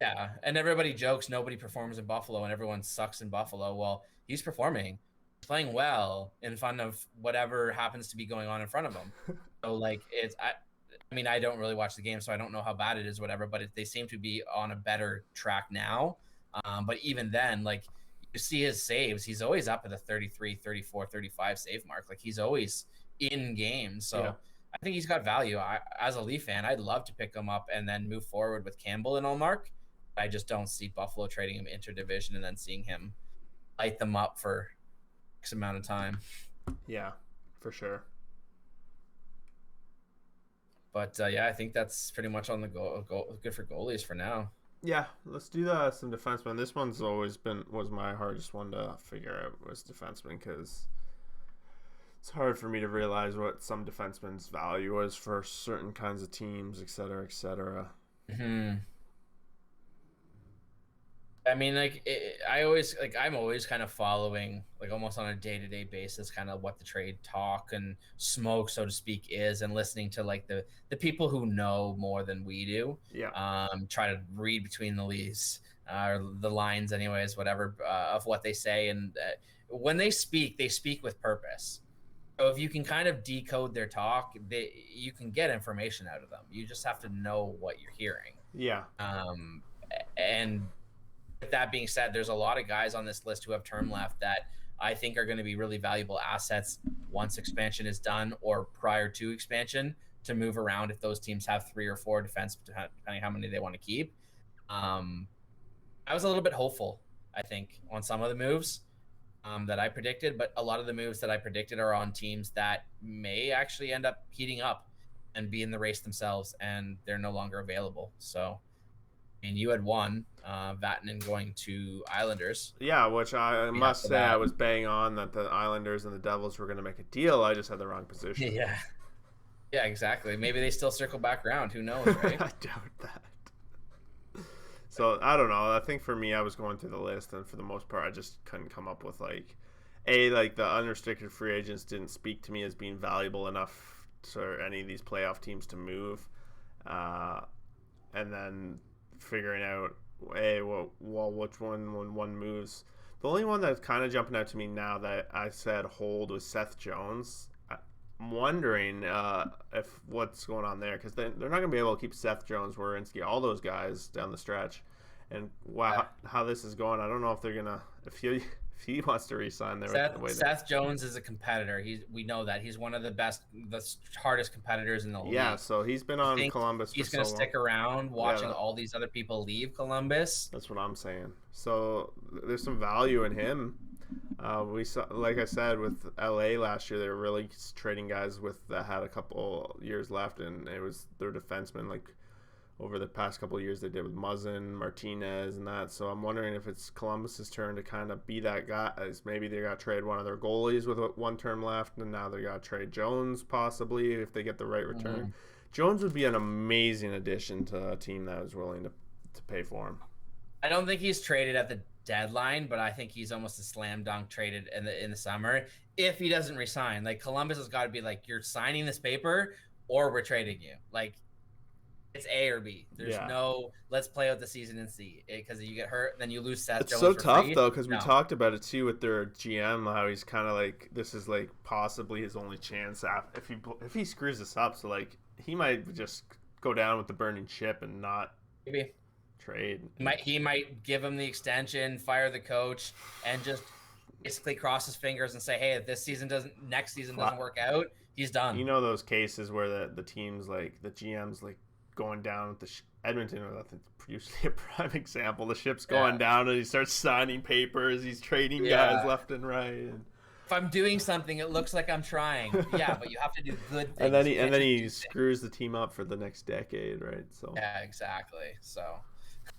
[SPEAKER 2] Yeah, and everybody jokes nobody performs in Buffalo and everyone sucks in Buffalo. Well, he's performing, playing well in front of whatever happens to be going on in front of him. So, like, I mean, I don't really watch the game, so I don't know how bad it is, whatever, but they seem to be on a better track now. But even then, like, you see his saves, he's always up at the 33, 34, 35 save mark. Like, he's always in games. So yeah. I think he's got value. As a Leaf fan, I'd love to pick him up and then move forward with Campbell and Ullmark. I just don't see Buffalo trading him interdivision and then seeing him light them up for X amount of time.
[SPEAKER 1] Yeah, for sure.
[SPEAKER 2] But yeah, I think that's pretty much on the good for goalies for now.
[SPEAKER 1] Yeah, let's do some defensemen. This one's always was my hardest one to figure out was defenseman because it's hard for me to realize what some defensemen's value is for certain kinds of teams, et cetera, et cetera.
[SPEAKER 2] Mm-hmm. I mean, like, I'm always kind of following, like, almost on a day-to-day basis, kind of what the trade talk and smoke, so to speak, is, and listening to, like, the people who know more than we do.
[SPEAKER 1] Yeah.
[SPEAKER 2] Try to read between the leaves, or the lines, anyways, whatever, of what they say. And when they speak with purpose. So if you can kind of decode their talk, you can get information out of them. You just have to know what you're hearing.
[SPEAKER 1] Yeah.
[SPEAKER 2] And with that being said, there's a lot of guys on this list who have term left that I think are going to be really valuable assets once expansion is done or prior to expansion to move around if those teams have 3 or 4 defense, depending how many they want to keep. I was a little bit hopeful, I think, on some of the moves that I predicted, but a lot of the moves that I predicted are on teams that may actually end up heating up and be in the race themselves, and they're no longer available. So, I mean, you had one, Vatanen going to Islanders.
[SPEAKER 1] Yeah, which I must say I was bang on that the Islanders and the Devils were going to make a deal. I just had the wrong position.
[SPEAKER 2] Yeah. Yeah, exactly. Maybe they still circle back around. Who knows, right?
[SPEAKER 1] I doubt that. So, I don't know. I think for me, I was going through the list, and for the most part, I just couldn't come up with, like the unrestricted free agents didn't speak to me as being valuable enough for any of these playoff teams to move. And then figuring out, which one when one moves. The only one that's kind of jumping out to me now that I said hold was Seth Jones. I'm wondering if what's going on there because they're not going to be able to keep Seth Jones, Werenski, all those guys down the stretch. And how this is going, I don't know if they're gonna if he wants to re-sign there.
[SPEAKER 2] Seth Jones is a competitor. We know that he's one of the hardest competitors in the league.
[SPEAKER 1] Yeah, so he's been on Columbus.
[SPEAKER 2] He's going to stick around watching all these other people leave Columbus.
[SPEAKER 1] That's what I'm saying. So there's some value in him. We saw, like I said, with LA last year, they were really trading guys that had a couple years left, and it was their defensemen like over the past couple of years they did with Muzzin, Martinez, and that. So I'm wondering if it's Columbus's turn to kind of be that guy. As maybe they got to trade one of their goalies with one term left, and now they got to trade Jones possibly if they get the right return.
[SPEAKER 2] Mm-hmm.
[SPEAKER 1] Jones would be an amazing addition to a team that was willing to pay for him.
[SPEAKER 2] I don't think he's traded at the deadline, but I think he's almost a slam dunk traded in the summer if he doesn't resign. Like Columbus has got to be like, you're signing this paper or we're trading you. Like it's A or B. There's no let's play out the season and see, because you get hurt, then you lose Seth Jones.
[SPEAKER 1] It's so tough though, because we talked about it too with their GM, how he's kind of like, this is like possibly his only chance if he screws this up. So like he might just go down with the burning ship and not trade.
[SPEAKER 2] He might give him the extension, fire the coach, and just basically cross his fingers and say, hey, if next season doesn't work out, he's done.
[SPEAKER 1] You know those cases where the teams, like the GM's like going down with the Edmonton, that's usually a prime example. The ship's going down and he starts signing papers, he's trading guys left and right. And
[SPEAKER 2] if I'm doing something, it looks like I'm trying. Yeah, but you have to do good things.
[SPEAKER 1] And then he screws the team up for the next decade, right? So
[SPEAKER 2] yeah, exactly. So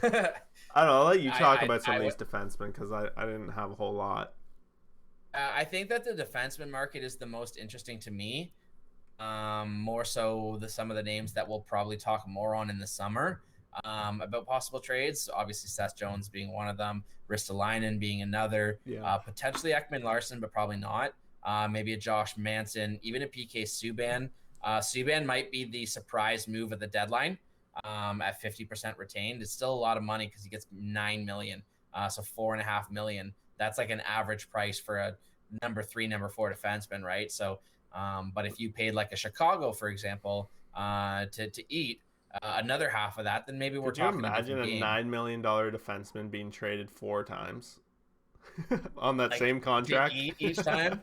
[SPEAKER 1] I don't know. I'll let you talk about some of these defensemen, because I didn't have a whole lot.
[SPEAKER 2] I think that the defenseman market is the most interesting to me. More so some of the names that we'll probably talk more on in the summer about possible trades. Obviously, Seth Jones being one of them, Ristolainen being another, potentially Ekman Larson, but probably not. Maybe a Josh Manson, even a PK Subban. Subban might be the surprise move at the deadline at 50% retained. It's still a lot of money because he gets $9 million, so $4.5 million. That's like an average price for a number 3, number 4 defenseman, right? So, but if you paid like a Chicago, for example, to eat another half of that, then maybe we're talking.
[SPEAKER 1] Could you imagine a $9 million defenseman being traded 4 times on that same contract
[SPEAKER 2] each time?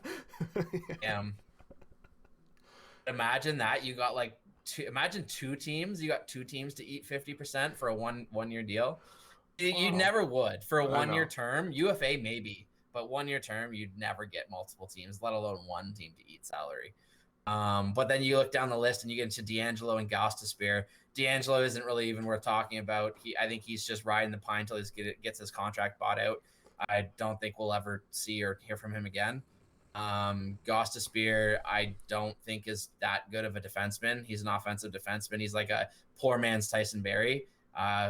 [SPEAKER 2] Imagine that you got like imagine 2 teams. You got 2 teams to eat 50% for a one-year deal. You never would for a 1-year term. UFA maybe, but 1-year term you'd never get multiple teams, let alone one team to eat salary. But then you look down the list and you get into D'Angelo and Gostisbehere. D'Angelo isn't really even worth talking about. I think he's just riding the pine until he gets his contract bought out. I don't think we'll ever see or hear from him again. Gostisbehere, I don't think is that good of a defenseman. He's an offensive defenseman. He's like a poor man's Tyson Barrie,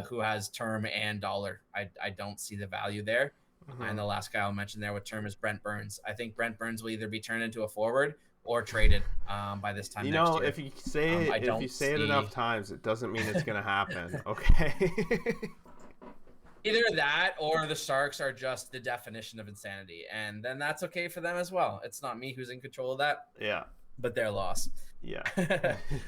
[SPEAKER 2] who has term and dollar. I don't see the value there. Mm-hmm. And the last guy I'll mention there with term is Brent Burns. I think Brent Burns will either be turned into a forward or traded by this time next year.
[SPEAKER 1] If you say it enough times, it doesn't mean it's going to happen. Okay.
[SPEAKER 2] Either that or the Sharks are just the definition of insanity, and then that's okay for them as well. It's not me who's in control of that.
[SPEAKER 1] Yeah.
[SPEAKER 2] But their loss.
[SPEAKER 1] Yeah.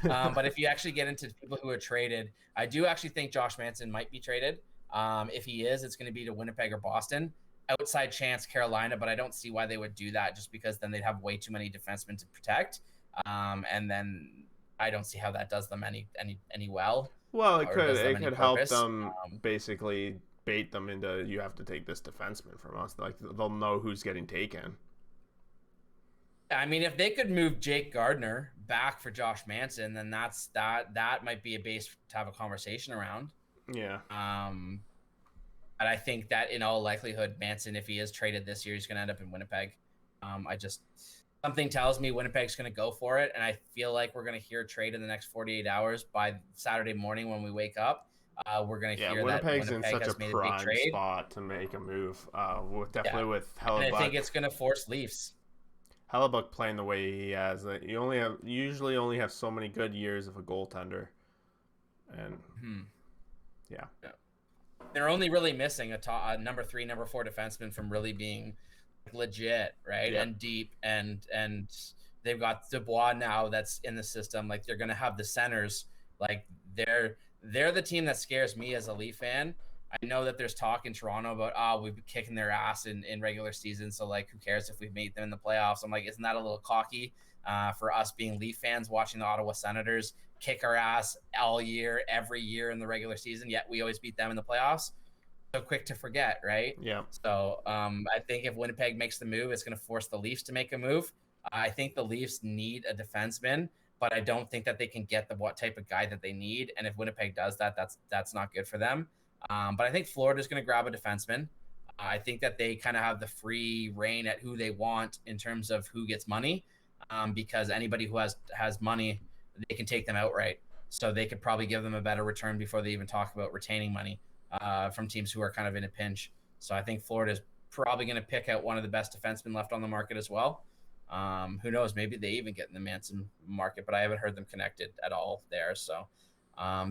[SPEAKER 2] But if you actually get into people who are traded, I do actually think Josh Manson might be traded. If he is, it's going to be to Winnipeg or Boston. Outside chance Carolina, but I don't see why they would do that, just because then they'd have way too many defensemen to protect. And then I don't see how that does them any well.
[SPEAKER 1] Well, it could help them basically bait them into, you have to take this defenseman from us. Like, they'll know who's getting taken.
[SPEAKER 2] I mean, if they could move Jake Gardner back for Josh Manson, then that might be a base to have a conversation around.
[SPEAKER 1] Yeah.
[SPEAKER 2] But I think that in all likelihood, Manson, if he is traded this year, he's going to end up in Winnipeg. Something tells me Winnipeg's going to go for it, and I feel like we're going to hear a trade in the next 48 hours. By Saturday morning when we wake up, we're going to hear
[SPEAKER 1] Winnipeg's
[SPEAKER 2] that Winnipeg
[SPEAKER 1] in such a prime spot to make a move. With Hellebuyck.
[SPEAKER 2] And I think it's going to force Leafs.
[SPEAKER 1] Hellebuyck playing the way he has, you usually only have so many good years of a goaltender, and yeah.
[SPEAKER 2] They're only really missing a number 3, number 4 defenseman from really being legit, right? Yeah. And deep, and they've got Dubois now that's in the system. Like, they're gonna have the centers. Like, they're the team that scares me as a Leaf fan. I know that there's talk in Toronto about we've been kicking their ass in regular season, so like, who cares if we've made them in the playoffs? I'm like, isn't that a little cocky for us being Leaf fans watching the Ottawa Senators kick our ass all year, every year in the regular season, yet we always beat them in the playoffs? So quick to forget, right?
[SPEAKER 1] Yeah.
[SPEAKER 2] So I think if Winnipeg makes the move, it's going to force the Leafs to make a move. I think the Leafs need a defenseman, but I don't think that they can get the what type of guy that they need. And if Winnipeg does that, that's not good for them. But I think Florida's going to grab a defenseman. I think that they kind of have the free reign at who they want in terms of who gets money, because anybody who has money, they can take them outright. So they could probably give them a better return before they even talk about retaining money from teams who are kind of in a pinch. So I think Florida's probably going to pick out one of the best defensemen left on the market as well. Who knows? Maybe they even get in the Manson market, but I haven't heard them connected at all there. So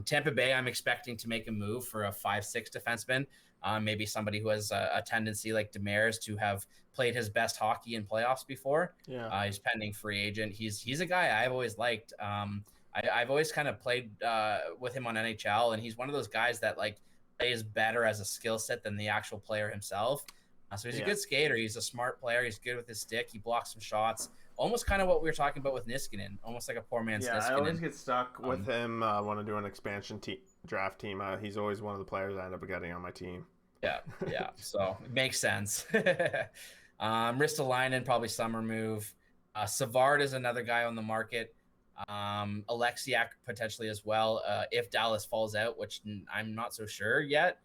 [SPEAKER 2] Tampa Bay, I'm expecting to make a move for a 5'6" defenseman. Maybe somebody who has a tendency like Demers to have played his best hockey in playoffs before.
[SPEAKER 1] Yeah.
[SPEAKER 2] He's pending free agent. He's a guy I've always liked. I've always kind of played with him on NHL, and he's one of those guys that like plays better as a skill set than the actual player himself. So he's a good skater. He's a smart player. He's good with his stick. He blocks some shots. Almost kind of what we were talking about with Niskanen. Almost like a poor man's Niskanen.
[SPEAKER 1] I always get stuck with him when I do an expansion draft team. He's always one of the players I end up getting on my team.
[SPEAKER 2] Yeah. So it makes sense. Ristolainen, probably summer move. Savard is another guy on the market. Alexiak potentially as well, if Dallas falls out, which I'm not so sure yet.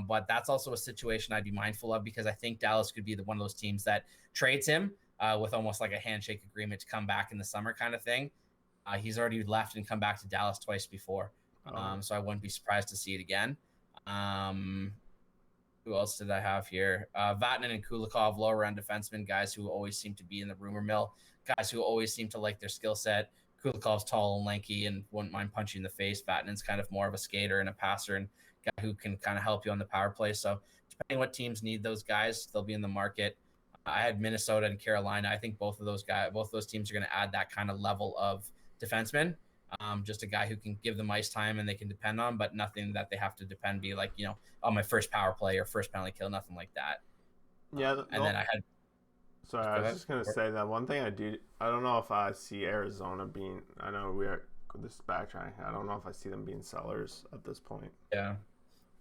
[SPEAKER 2] But that's also a situation I'd be mindful of, because I think Dallas could be one of those teams that trades him with almost like a handshake agreement to come back in the summer kind of thing. He's already left and come back to Dallas twice before. So I wouldn't be surprised to see it again. Who else did I have here? Vatanen and Kulikov, lower end defensemen, guys who always seem to be in the rumor mill, guys who always seem to like their skill set. Kulikov's tall and lanky and wouldn't mind punching in the face. Vatanen's kind of more of a skater and a passer and guy who can kind of help you on the power play. So depending on what teams need those guys, they'll be in the market. I had Minnesota and Carolina. I think both of those teams are going to add that kind of level of defenseman. Just a guy who can give them ice time and they can depend on, but nothing that they have to be like, on my first power play or first penalty kill, nothing like that.
[SPEAKER 1] Yeah.
[SPEAKER 2] And then I had.
[SPEAKER 1] Sorry, I was just going to say that one thing I don't know if I see Arizona being, I know this is backtracking. I don't know if I see them being sellers at this point.
[SPEAKER 2] Yeah.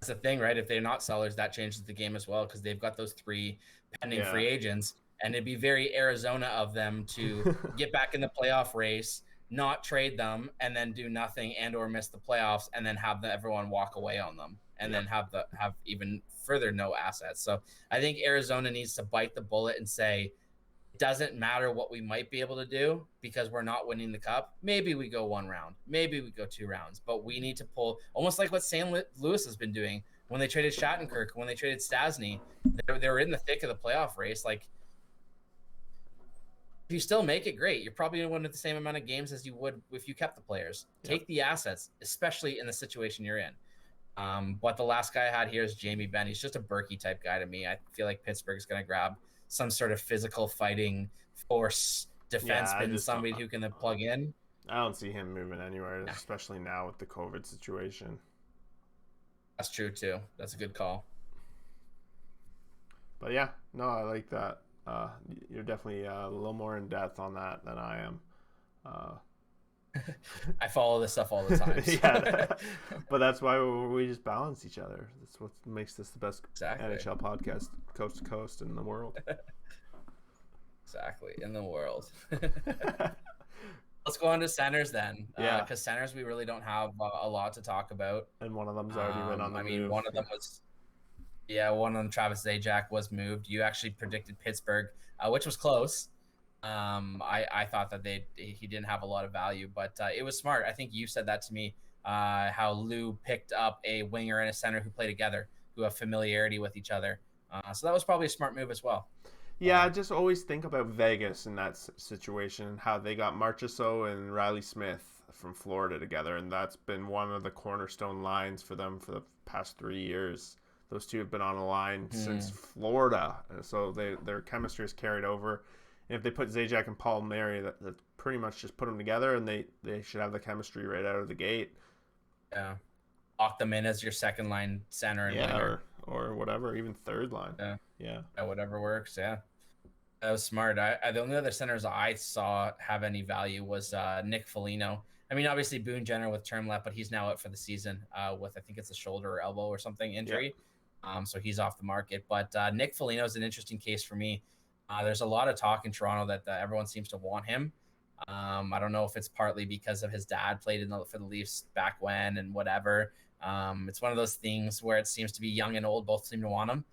[SPEAKER 2] That's the thing, right? If they're not sellers, that changes the game as well, because they've got those 3 pending free agents, and it'd be very Arizona of them to get back in the playoff race, not trade them, and then do nothing and or miss the playoffs, and then have everyone walk away on them, and then have even further no assets. So I think Arizona needs to bite the bullet and say, it doesn't matter what we might be able to do because we're not winning the cup. Maybe we go 1 round, maybe we go 2 rounds, but we need to pull almost like what St. Louis has been doing when they traded Shattenkirk, when they traded Stasny. They were in the thick of the playoff race. Like, if you still make it, great. You're probably going to win the same amount of games as you would if you kept the players. Take the assets, especially in the situation you're in. But the last guy I had here is Jamie Benn. He's just a Berkey type guy to me. I feel like Pittsburgh's going to grab some sort of physical fighting force defenseman, somebody who can plug in.
[SPEAKER 1] I don't see him moving anywhere, especially now with the COVID situation.
[SPEAKER 2] That's true too. That's a good call.
[SPEAKER 1] But yeah, no, I like that. You're definitely a little more in depth on that than I am.
[SPEAKER 2] I follow this stuff all the time. So.
[SPEAKER 1] But that's why we just balance each other. That's what makes this the best NHL podcast, coast to coast in the world.
[SPEAKER 2] Exactly, in the world. Let's go on to centers then. Because centers, we really don't have a lot to talk about.
[SPEAKER 1] And one of them's already been on the move.
[SPEAKER 2] One of them was... Yeah, one of them, Travis Zajac, was moved. You actually predicted Pittsburgh, which was close. I thought that he didn't have a lot of value, but it was smart. I think you said that to me, how Lou picked up a winger and a center who play together, who have familiarity with each other. So that was probably a smart move as well.
[SPEAKER 1] Yeah, I just always think about Vegas in that situation, how they got Marchessault and Riley Smith from Florida together, and that's been one of the cornerstone lines for them for the past 3 years. Those two have been on a line since Florida, so their chemistry is carried over. And if they put Zajac and Palmieri, that pretty much just put them together, and they should have the chemistry right out of the gate.
[SPEAKER 2] Yeah, lock them in as your second line center and winger.
[SPEAKER 1] or whatever, even third line. Yeah,
[SPEAKER 2] whatever works. Yeah, that was smart. The only other centers I saw have any value was Nick Foligno. I mean, obviously Boone Jenner with term left, but he's now out for the season with, I think it's a shoulder or elbow or something injury. Yeah. So he's off the market. But Nick Foligno is an interesting case for me. There's a lot of talk in Toronto that everyone seems to want him. I don't know if it's partly because of his dad played for the Leafs back when and whatever. It's one of those things where it seems to be young and old both seem to want him.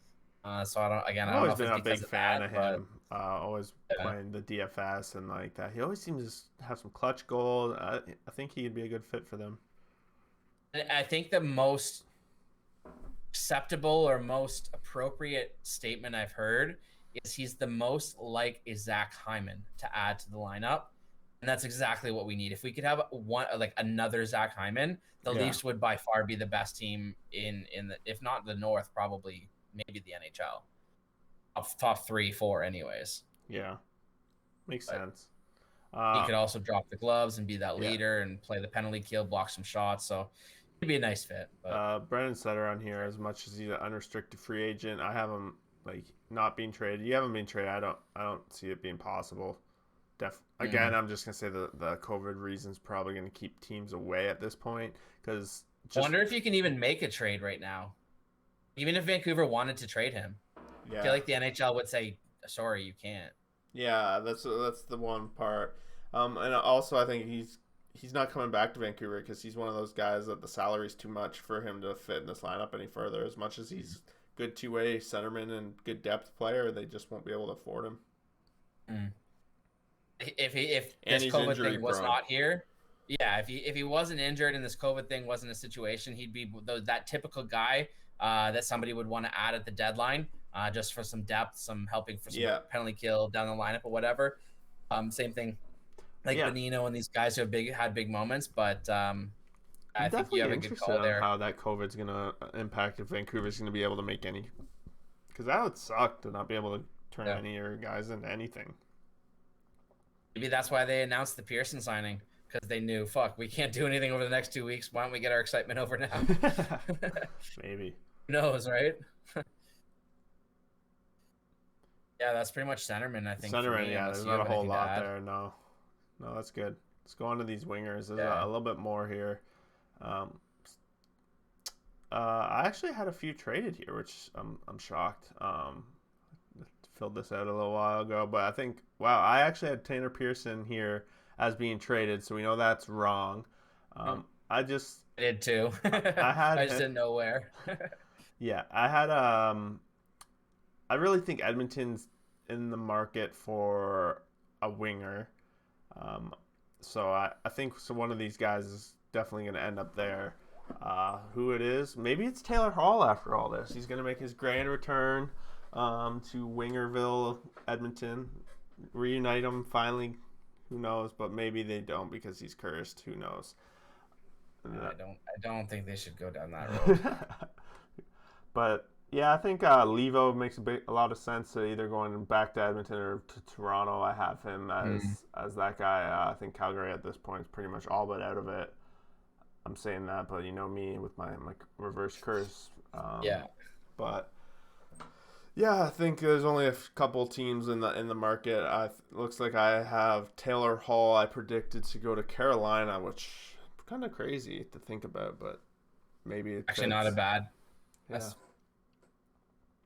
[SPEAKER 2] So I
[SPEAKER 1] I've
[SPEAKER 2] don't know
[SPEAKER 1] always
[SPEAKER 2] if
[SPEAKER 1] been
[SPEAKER 2] it's
[SPEAKER 1] a
[SPEAKER 2] because
[SPEAKER 1] big
[SPEAKER 2] of
[SPEAKER 1] fan
[SPEAKER 2] that,
[SPEAKER 1] of
[SPEAKER 2] but
[SPEAKER 1] him. Always
[SPEAKER 2] yeah.
[SPEAKER 1] playing the DFS and like that. He always seems to have some clutch goals. I think he'd be a good fit for them.
[SPEAKER 2] I think the most acceptable or most appropriate statement I've heard is he's the most like a Zach Hyman to add to the lineup. And that's exactly what we need. If we could have one like another Zach Hyman, the
[SPEAKER 1] Yeah,
[SPEAKER 2] Leafs would by far be the best team in the, if not the North, probably maybe the NHL. Top 3, 4 anyways.
[SPEAKER 1] yeah, makes
[SPEAKER 2] But
[SPEAKER 1] sense.
[SPEAKER 2] he
[SPEAKER 1] Uh,
[SPEAKER 2] could also drop the gloves and be that
[SPEAKER 1] yeah.
[SPEAKER 2] leader and play the penalty kill, block some shots. So it'd be a nice fit. But
[SPEAKER 1] Brendan Sutter on here. As much as he's an unrestricted free agent, I have him like not being traded. You haven't been traded. I don't see it being possible. Again,
[SPEAKER 2] mm.
[SPEAKER 1] I'm just gonna say the COVID reasons probably gonna keep teams away at this point because
[SPEAKER 2] I
[SPEAKER 1] just
[SPEAKER 2] wonder if you can even make a trade right now. Even if Vancouver wanted to trade him, I feel
[SPEAKER 1] yeah,
[SPEAKER 2] like the NHL would say, "Sorry, you can't."
[SPEAKER 1] yeah. That's the one part. And also I think he's not coming back to Vancouver because he's one of those guys that the salary's too much for him to fit in this lineup any further. As much as he's good two-way centerman and good depth player, they just won't be able to afford him.
[SPEAKER 2] Mm. If
[SPEAKER 1] And
[SPEAKER 2] this
[SPEAKER 1] he's
[SPEAKER 2] COVID
[SPEAKER 1] injury
[SPEAKER 2] thing was
[SPEAKER 1] prone.
[SPEAKER 2] not here, yeah, if he wasn't injured and this COVID thing wasn't a situation, he'd be that typical guy that somebody would want to add at the deadline, just for some depth, some helping for some
[SPEAKER 1] Yeah,
[SPEAKER 2] penalty kill down the lineup or whatever. Same thing like
[SPEAKER 1] yeah.
[SPEAKER 2] Bonino and these guys who have had big moments, but
[SPEAKER 1] I'm
[SPEAKER 2] I think you
[SPEAKER 1] definitely
[SPEAKER 2] have a good
[SPEAKER 1] interested
[SPEAKER 2] call
[SPEAKER 1] on
[SPEAKER 2] there.
[SPEAKER 1] how that COVID's gonna impact if Vancouver's gonna be able to make any, because that would suck to not be able to turn
[SPEAKER 2] Yeah.
[SPEAKER 1] any of your guys into anything.
[SPEAKER 2] Maybe that's why they announced the Pearson signing because they knew, fuck, we can't do anything over the next 2 weeks. Why don't we get our excitement over now?
[SPEAKER 1] Maybe.
[SPEAKER 2] Who knows, right? Yeah, that's pretty much centerman, I think, for
[SPEAKER 1] Centerman,
[SPEAKER 2] me,
[SPEAKER 1] yeah,
[SPEAKER 2] unless
[SPEAKER 1] there's
[SPEAKER 2] you
[SPEAKER 1] not
[SPEAKER 2] have
[SPEAKER 1] a whole
[SPEAKER 2] anything to
[SPEAKER 1] lot
[SPEAKER 2] add.
[SPEAKER 1] there. No, no, that's good. Let's go on to these wingers. There's
[SPEAKER 2] Yeah.
[SPEAKER 1] a little bit more here. Um, I actually had a few traded here, which I'm shocked. Filled this out a little while ago, but I think wow, I actually had Tanner Pearson here as being traded, so we know that's wrong.
[SPEAKER 2] Mm,
[SPEAKER 1] I just
[SPEAKER 2] I did too.
[SPEAKER 1] I had
[SPEAKER 2] I just didn't know where.
[SPEAKER 1] yeah, I really think Edmonton's in the market for a winger. Um, so I think so one of these guys is definitely going to end up there. Who it is? Maybe it's Taylor Hall after all this. He's going to make his grand return to Wingerville, Edmonton, reunite him finally. Who knows? But maybe they don't because he's cursed. Who knows?
[SPEAKER 2] I don't think they should go down that road.
[SPEAKER 1] But yeah, I think Levo makes a lot of sense to either going back to Edmonton or to Toronto. I have him
[SPEAKER 2] Mm.
[SPEAKER 1] as that guy. I think Calgary at this point is pretty much all but out of it. I'm saying that, but you know me with my reverse curse.
[SPEAKER 2] Yeah.
[SPEAKER 1] But yeah, I think there's only a couple teams in the market. Looks like I have Taylor Hall. I predicted to go to Carolina, which kind of crazy to think about, but maybe it
[SPEAKER 2] Actually, not a
[SPEAKER 1] fits.
[SPEAKER 2] bad.
[SPEAKER 1] Yeah,
[SPEAKER 2] That's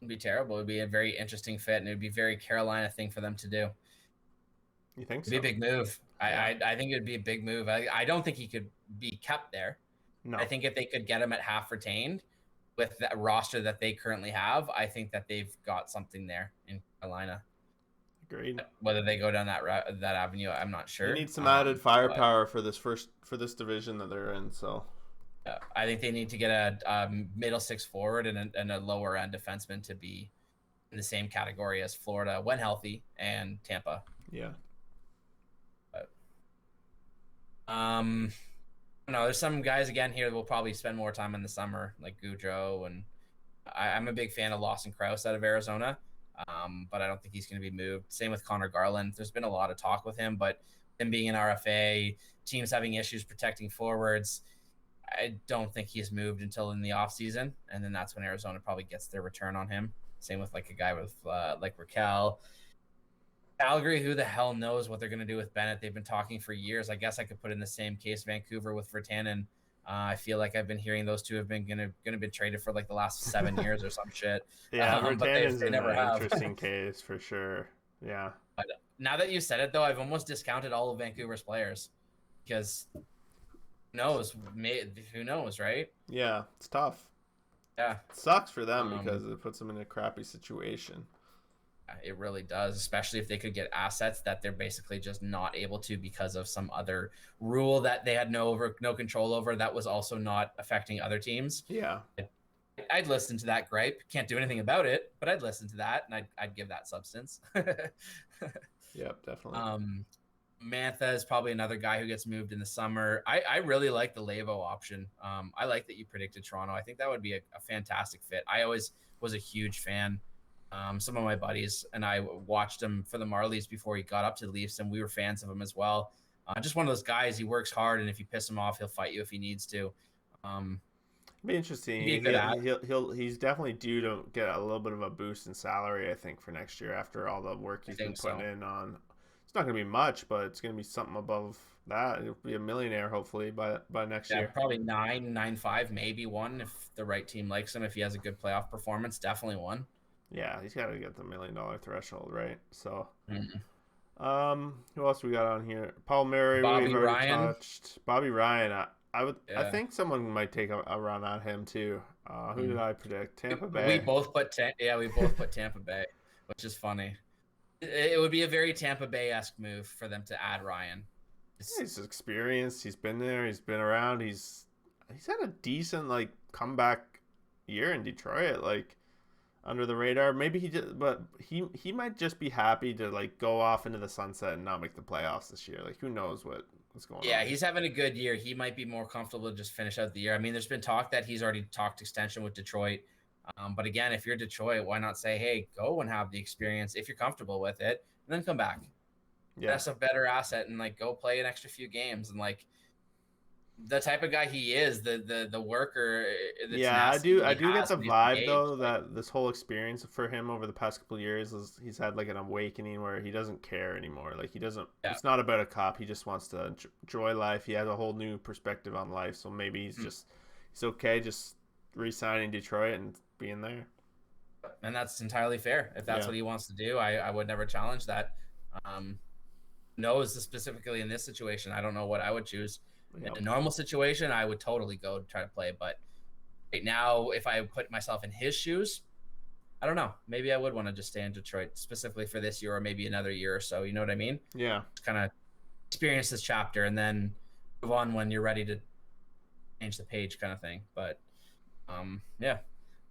[SPEAKER 2] It'd be terrible. It'd be a very interesting fit, and it'd be a very Carolina thing for them to do.
[SPEAKER 1] you think
[SPEAKER 2] It'd be a
[SPEAKER 1] so?
[SPEAKER 2] big move. I,
[SPEAKER 1] Yeah.
[SPEAKER 2] I, I think it'd be a big move. I don't think he could be kept there. I
[SPEAKER 1] No.
[SPEAKER 2] think if they could get him at half retained with that roster that they currently have, I think that they've got something there in Carolina.
[SPEAKER 1] Agreed.
[SPEAKER 2] Whether they go down that avenue, I'm not
[SPEAKER 1] They
[SPEAKER 2] sure.
[SPEAKER 1] need some added
[SPEAKER 2] But
[SPEAKER 1] firepower for this division that they're in. So
[SPEAKER 2] I think they need to get a middle six forward and a lower end defenseman to be in the same category as Florida when healthy and Tampa.
[SPEAKER 1] yeah,
[SPEAKER 2] But no, there's some guys again here that will probably spend more time in the summer, like Goudreau, and I'm a big fan of Lawson Krause out of Arizona, but I don't think he's going to be moved. Same with Connor Garland. There's been a lot of talk with him, but him being an RFA, teams having issues protecting forwards, I don't think he's moved until in the offseason, and then that's when Arizona probably gets their return on him. Same with like a guy with like Raquel. Calgary, who the hell knows what they're going to do with Bennett? They've been talking for years. I guess I could put in the same case Vancouver with Virtanen. I feel like I've been hearing those two have been gonna be traded for like the last 7 years or some shit.
[SPEAKER 1] yeah.
[SPEAKER 2] But
[SPEAKER 1] Virtanen's
[SPEAKER 2] they
[SPEAKER 1] an
[SPEAKER 2] never have.
[SPEAKER 1] interesting case for sure. Yeah.
[SPEAKER 2] But now that you said it, though, I've almost discounted all of Vancouver's players because who knows, right?
[SPEAKER 1] Yeah, it's tough.
[SPEAKER 2] Yeah.
[SPEAKER 1] It sucks for them
[SPEAKER 2] Um,
[SPEAKER 1] because it puts them in a crappy situation.
[SPEAKER 2] it really does, especially if they could get assets that they're basically just not able to because of some other rule that they had no control over that was also not affecting other teams.
[SPEAKER 1] Yeah.
[SPEAKER 2] I'd listen to that gripe. Can't do anything about it, but I'd listen to that and I'd give that substance.
[SPEAKER 1] Yep, definitely.
[SPEAKER 2] um, Mantha is probably another guy who gets moved in the summer. I really like the Levo option. I like that you predicted Toronto. I think that would be a fantastic fit. I always was a huge fan. Some of my buddies and I watched him for the Marlies before he got up to the Leafs, and we were fans of him as well. Just one of those guys. He works hard, and if you piss him off, he'll fight you if he needs to. Um,
[SPEAKER 1] It'd be interesting.
[SPEAKER 2] he'd be a good ad.
[SPEAKER 1] He's definitely due to get a little bit of a boost in salary, I think, for next year after all the work
[SPEAKER 2] I
[SPEAKER 1] he's been
[SPEAKER 2] think
[SPEAKER 1] putting
[SPEAKER 2] so.
[SPEAKER 1] in on. It's not going to be much, but it's going to be something above that. He'll be a millionaire hopefully by next
[SPEAKER 2] Yeah,
[SPEAKER 1] year.
[SPEAKER 2] probably 9.95, maybe one if the right team likes him. If he has a good playoff performance, definitely one.
[SPEAKER 1] Yeah, he's got to get the $1 million threshold, right? So,
[SPEAKER 2] Mhm.
[SPEAKER 1] who else we got on here? Paul Murray, we've
[SPEAKER 2] Bobby
[SPEAKER 1] already
[SPEAKER 2] Ryan.
[SPEAKER 1] touched. Bobby Ryan, I
[SPEAKER 2] Yeah.
[SPEAKER 1] think someone might take a run on him too. Who did
[SPEAKER 2] Mm.
[SPEAKER 1] I predict? Tampa
[SPEAKER 2] We
[SPEAKER 1] Bay.
[SPEAKER 2] both put we both put Tampa Bay, which is funny. It would be a very Tampa Bay-esque move for them to add Ryan.
[SPEAKER 1] Yeah, he's experienced. He's been there. He's been around. He's had a decent like comeback year in Detroit, like under the radar. Maybe but he might just be happy to like go off into the sunset and not make the playoffs this year. Like who knows what's going
[SPEAKER 2] Yeah,
[SPEAKER 1] on?
[SPEAKER 2] he's having a good year. He might be more comfortable to just finish out the year. I mean, there's been talk that he's already talked extension with Detroit. But again, if you're Detroit, why not say, hey, go and have the experience if you're comfortable with it, and then come back.
[SPEAKER 1] Yeah,
[SPEAKER 2] That's a better asset and like go play an extra few games and like the type of guy he is, the worker, the
[SPEAKER 1] yeah.
[SPEAKER 2] tenacity
[SPEAKER 1] I
[SPEAKER 2] he
[SPEAKER 1] do get
[SPEAKER 2] has
[SPEAKER 1] the
[SPEAKER 2] when he's
[SPEAKER 1] vibe
[SPEAKER 2] engaged.
[SPEAKER 1] though
[SPEAKER 2] Like,
[SPEAKER 1] that this whole experience for him over the past couple of years is he's had like an awakening where he doesn't care anymore. Like he doesn't.
[SPEAKER 2] yeah.
[SPEAKER 1] It's not about a cup. He just wants to enjoy life. He has a whole new perspective on life. So maybe he's okay just re-signing Detroit and being there.
[SPEAKER 2] And that's entirely fair. If that's
[SPEAKER 1] Yeah.
[SPEAKER 2] what he wants to do, I would never challenge that. Um, knows specifically in this situation, I don't know what I would choose. In
[SPEAKER 1] Yep.
[SPEAKER 2] a normal situation, I would totally go try to play. But right now, if I put myself in his shoes, I don't know. Maybe I would want to just stay in Detroit specifically for this year or maybe another year or so. You know what I mean?
[SPEAKER 1] Yeah.
[SPEAKER 2] Just kind of experience this chapter and then move on when you're ready to change the page, kind of thing. But yeah,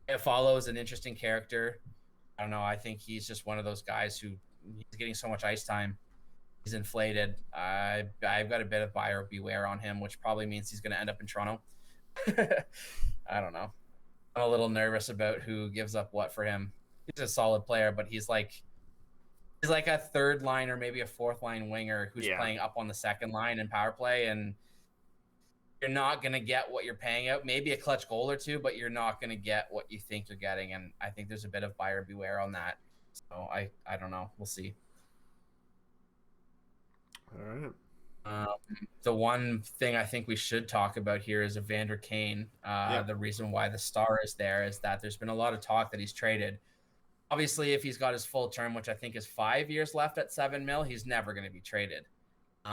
[SPEAKER 2] it follows an interesting character. I don't know. I think he's just one of those guys who he's getting so much ice time. He's inflated. I've got a bit of buyer beware on him, which probably means he's going to end up in Toronto. I don't know. I'm a little nervous about who gives up what for him. He's a solid player, but he's like a third line or maybe a fourth line winger who's
[SPEAKER 1] Yeah.
[SPEAKER 2] playing up on the second line in power play, and you're not going to get what you're paying out. Maybe a clutch goal or two, but you're not going to get what you think you're getting. And I think there's a bit of buyer beware on that. So I don't know. We'll see.
[SPEAKER 1] All right.
[SPEAKER 2] Um, the one thing I think we should talk about here is Evander Kane.
[SPEAKER 1] Yeah.
[SPEAKER 2] The reason why the star is there is that there's been a lot of talk that he's traded. Obviously, if he's got his full term, which I think is 5 years left at 7 mil, he's never going to be traded.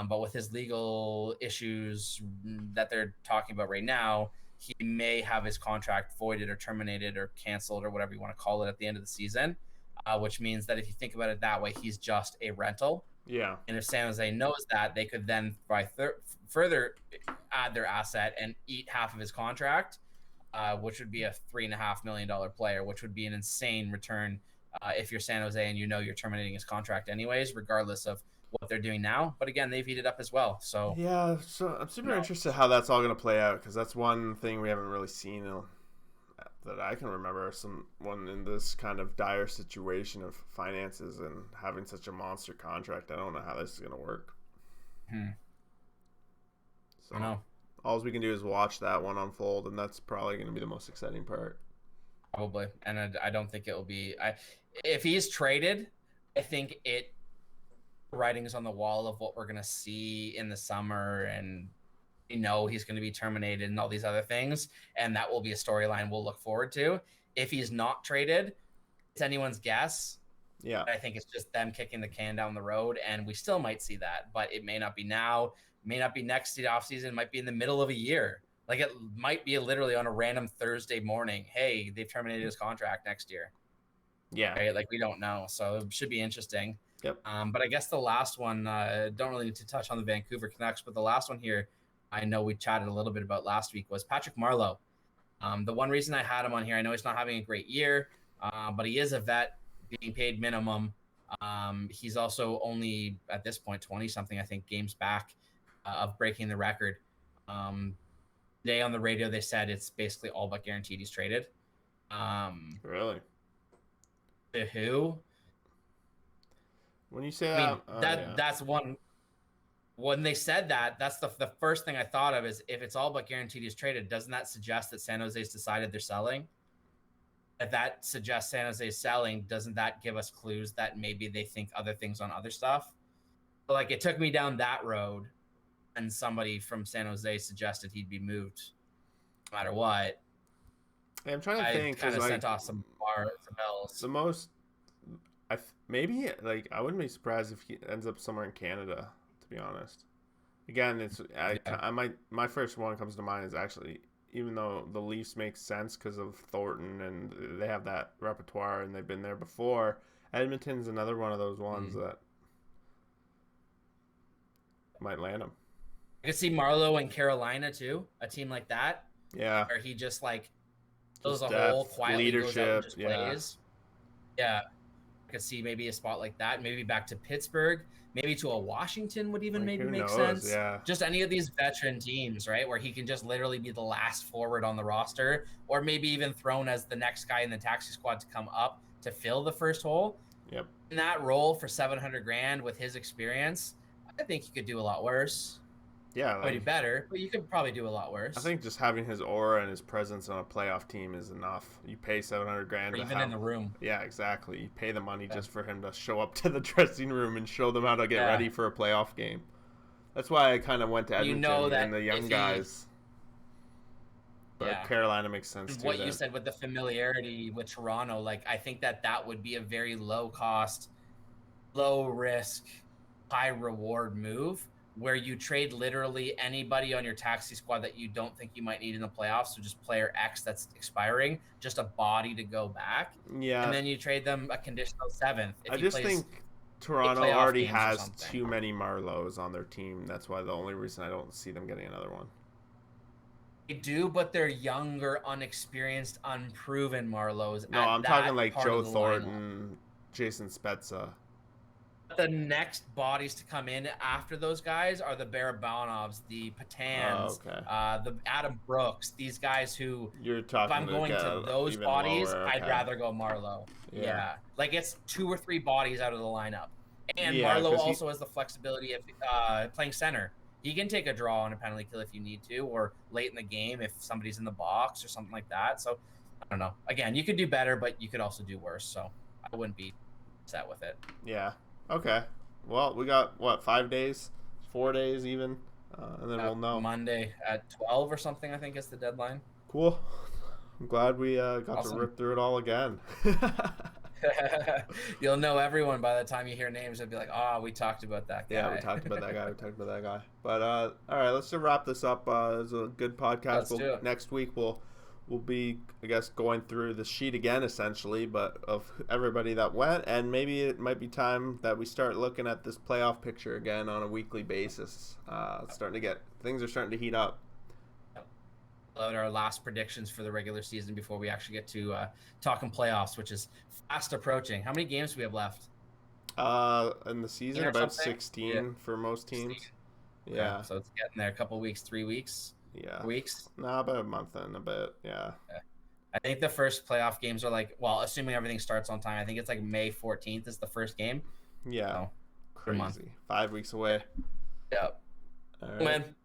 [SPEAKER 2] But with his legal issues that they're talking about right now, he may have his contract voided or terminated or canceled or whatever you want to call it at the end of the season, which means that if you think about it that way, he's just a rental.
[SPEAKER 1] Yeah.
[SPEAKER 2] And if San Jose knows that, they could then further add their asset and eat half of his contract, which would be a $3.5 million player, which would be an insane return if you're San Jose and you know you're terminating his contract anyways, regardless of what they're doing now. But again, they've heated up as well. So
[SPEAKER 1] Yeah. So I'm super
[SPEAKER 2] no,
[SPEAKER 1] interested how that's all going to play out because that's one thing we haven't really seen that I can remember. Someone in this kind of dire situation of finances and having such a monster contract. I don't know how this is going to work. So
[SPEAKER 2] I know.
[SPEAKER 1] all we can do is watch that one unfold, and that's probably going to be the most exciting part.
[SPEAKER 2] Probably. And I don't think it will be. If he's traded, I think writing's on the wall of what we're going to see in the summer, and he's going to be terminated and all these other things, and that will be a storyline we'll look forward to. If he's not traded, it's anyone's guess.
[SPEAKER 1] Yeah.
[SPEAKER 2] I think it's just them kicking the can down the road, and we still might see that, but it may not be now, may not be next offseason, it might be in the middle of a year. Like it might be literally on a random Thursday morning. Hey, they've terminated his contract next year.
[SPEAKER 1] Yeah.
[SPEAKER 2] Right? Like we don't know, so it should be interesting.
[SPEAKER 1] Yep.
[SPEAKER 2] But I guess the last one, don't really need to touch on the Vancouver Canucks, but the last one here, I know we chatted a little bit about last week, was Patrick Marleau. The one reason I had him on here, I know he's not having a great year, but he is a vet being paid minimum. He's also only at this point 20 something, I think, games back of breaking the record. Today on the radio, they said it's basically all but guaranteed he's traded.
[SPEAKER 1] Really?
[SPEAKER 2] To who?
[SPEAKER 1] When you say
[SPEAKER 2] I mean,
[SPEAKER 1] that,
[SPEAKER 2] that's one. When they said that, that's the first thing I thought of is if it's all but guaranteed he's traded, doesn't that suggest that San Jose's decided they're selling? If that suggests San Jose's selling, doesn't that give us clues that maybe they think other things on other stuff? But like it took me down that road, and somebody from San Jose suggested he'd be moved no matter what.
[SPEAKER 1] I'm trying to think.
[SPEAKER 2] Kind of
[SPEAKER 1] like,
[SPEAKER 2] sent off some bells.
[SPEAKER 1] The most, maybe like I wouldn't be surprised if he ends up somewhere in Canada. To be honest, again, it's my first one comes to mind is actually, even though the Leafs make sense because of Thornton and they have that repertoire and they've been there before. Edmonton's another one of those ones that might land him.
[SPEAKER 2] I could see Marleau in Carolina too, a team like that.
[SPEAKER 1] Yeah,
[SPEAKER 2] where he just like fills a
[SPEAKER 1] depth,
[SPEAKER 2] hole, quietly goes out and just
[SPEAKER 1] yeah.
[SPEAKER 2] plays. Yeah, I could see maybe a spot like that. Maybe back to Pittsburgh. Maybe to a Washington would even maybe make sense.
[SPEAKER 1] Yeah.
[SPEAKER 2] Just any of these veteran teams, right? Where he can just literally be the last forward on the roster, or maybe even thrown as the next guy in the taxi squad to come up to fill the first hole.
[SPEAKER 1] Yep.
[SPEAKER 2] In that role for $700,000 with his experience, I think he could do a lot worse.
[SPEAKER 1] Yeah,
[SPEAKER 2] Probably better, but you could probably do a lot worse.
[SPEAKER 1] I think just having his aura and his presence on a playoff team is enough. You pay $700,000
[SPEAKER 2] or even in the room.
[SPEAKER 1] Yeah, exactly. You pay the money just for him to show up to the dressing room and show them how to get ready for a playoff game. That's why I kind of went to Edmonton and the young guys. But Carolina makes sense too.
[SPEAKER 2] What you said with the familiarity with Toronto, like I think that would be a very low cost, low risk, high reward move, where you trade literally anybody on your taxi squad that you don't think you might need in the playoffs. So just player X that's expiring, just a body to go back.
[SPEAKER 1] Yeah.
[SPEAKER 2] And then you trade them a conditional seventh.
[SPEAKER 1] I just think Toronto already has too many Marleaus on their team. That's why the only reason I don't see them getting another one.
[SPEAKER 2] They do, but they're younger, unexperienced, unproven Marleaus.
[SPEAKER 1] No, I'm talking like Joe Thornton, Jason Spezza.
[SPEAKER 2] The next bodies to come in after those guys are the Barabanovs, the Patans, the Adam Brooks. These guys who,
[SPEAKER 1] you're talking.
[SPEAKER 2] If I'm going to those bodies, I'd rather go Marleau. Yeah, like it's 2 or 3 bodies out of the lineup, and Marleau also has the flexibility of playing center. He can take a draw on a penalty kill if you need to, or late in the game if somebody's in the box or something like that. So I don't know. Again, you could do better, but you could also do worse. So I wouldn't be upset with it.
[SPEAKER 1] Yeah. Okay. Well, we got, 5 days? 4 days even? And then we'll know.
[SPEAKER 2] Monday at 12 or something, I think is the deadline.
[SPEAKER 1] Cool. I'm glad we got to rip through it all again.
[SPEAKER 2] You'll know everyone by the time you hear names. They'll be like, oh, we talked about that guy.
[SPEAKER 1] Yeah, we talked about that guy. But, all right, let's just wrap this up. It was a good podcast. Next week we'll be, I guess, going through the sheet again, essentially, but of everybody that went, and maybe it might be time that we start looking at this playoff picture again on a weekly basis. Things are starting to heat up.
[SPEAKER 2] Our last predictions for the regular season before we actually get to talking playoffs, which is fast approaching. How many games do we have left?
[SPEAKER 1] In the season, about 16 for most teams. Yeah.
[SPEAKER 2] So it's getting there. A couple weeks, 3 weeks.
[SPEAKER 1] Yeah.
[SPEAKER 2] Weeks?
[SPEAKER 1] No, about a month and a bit. Yeah.
[SPEAKER 2] I think the first playoff games are assuming everything starts on time, I think it's like May 14th is the first game.
[SPEAKER 1] Yeah.
[SPEAKER 2] So,
[SPEAKER 1] crazy. 5 weeks away.
[SPEAKER 2] Yep.
[SPEAKER 1] All right.
[SPEAKER 2] Man.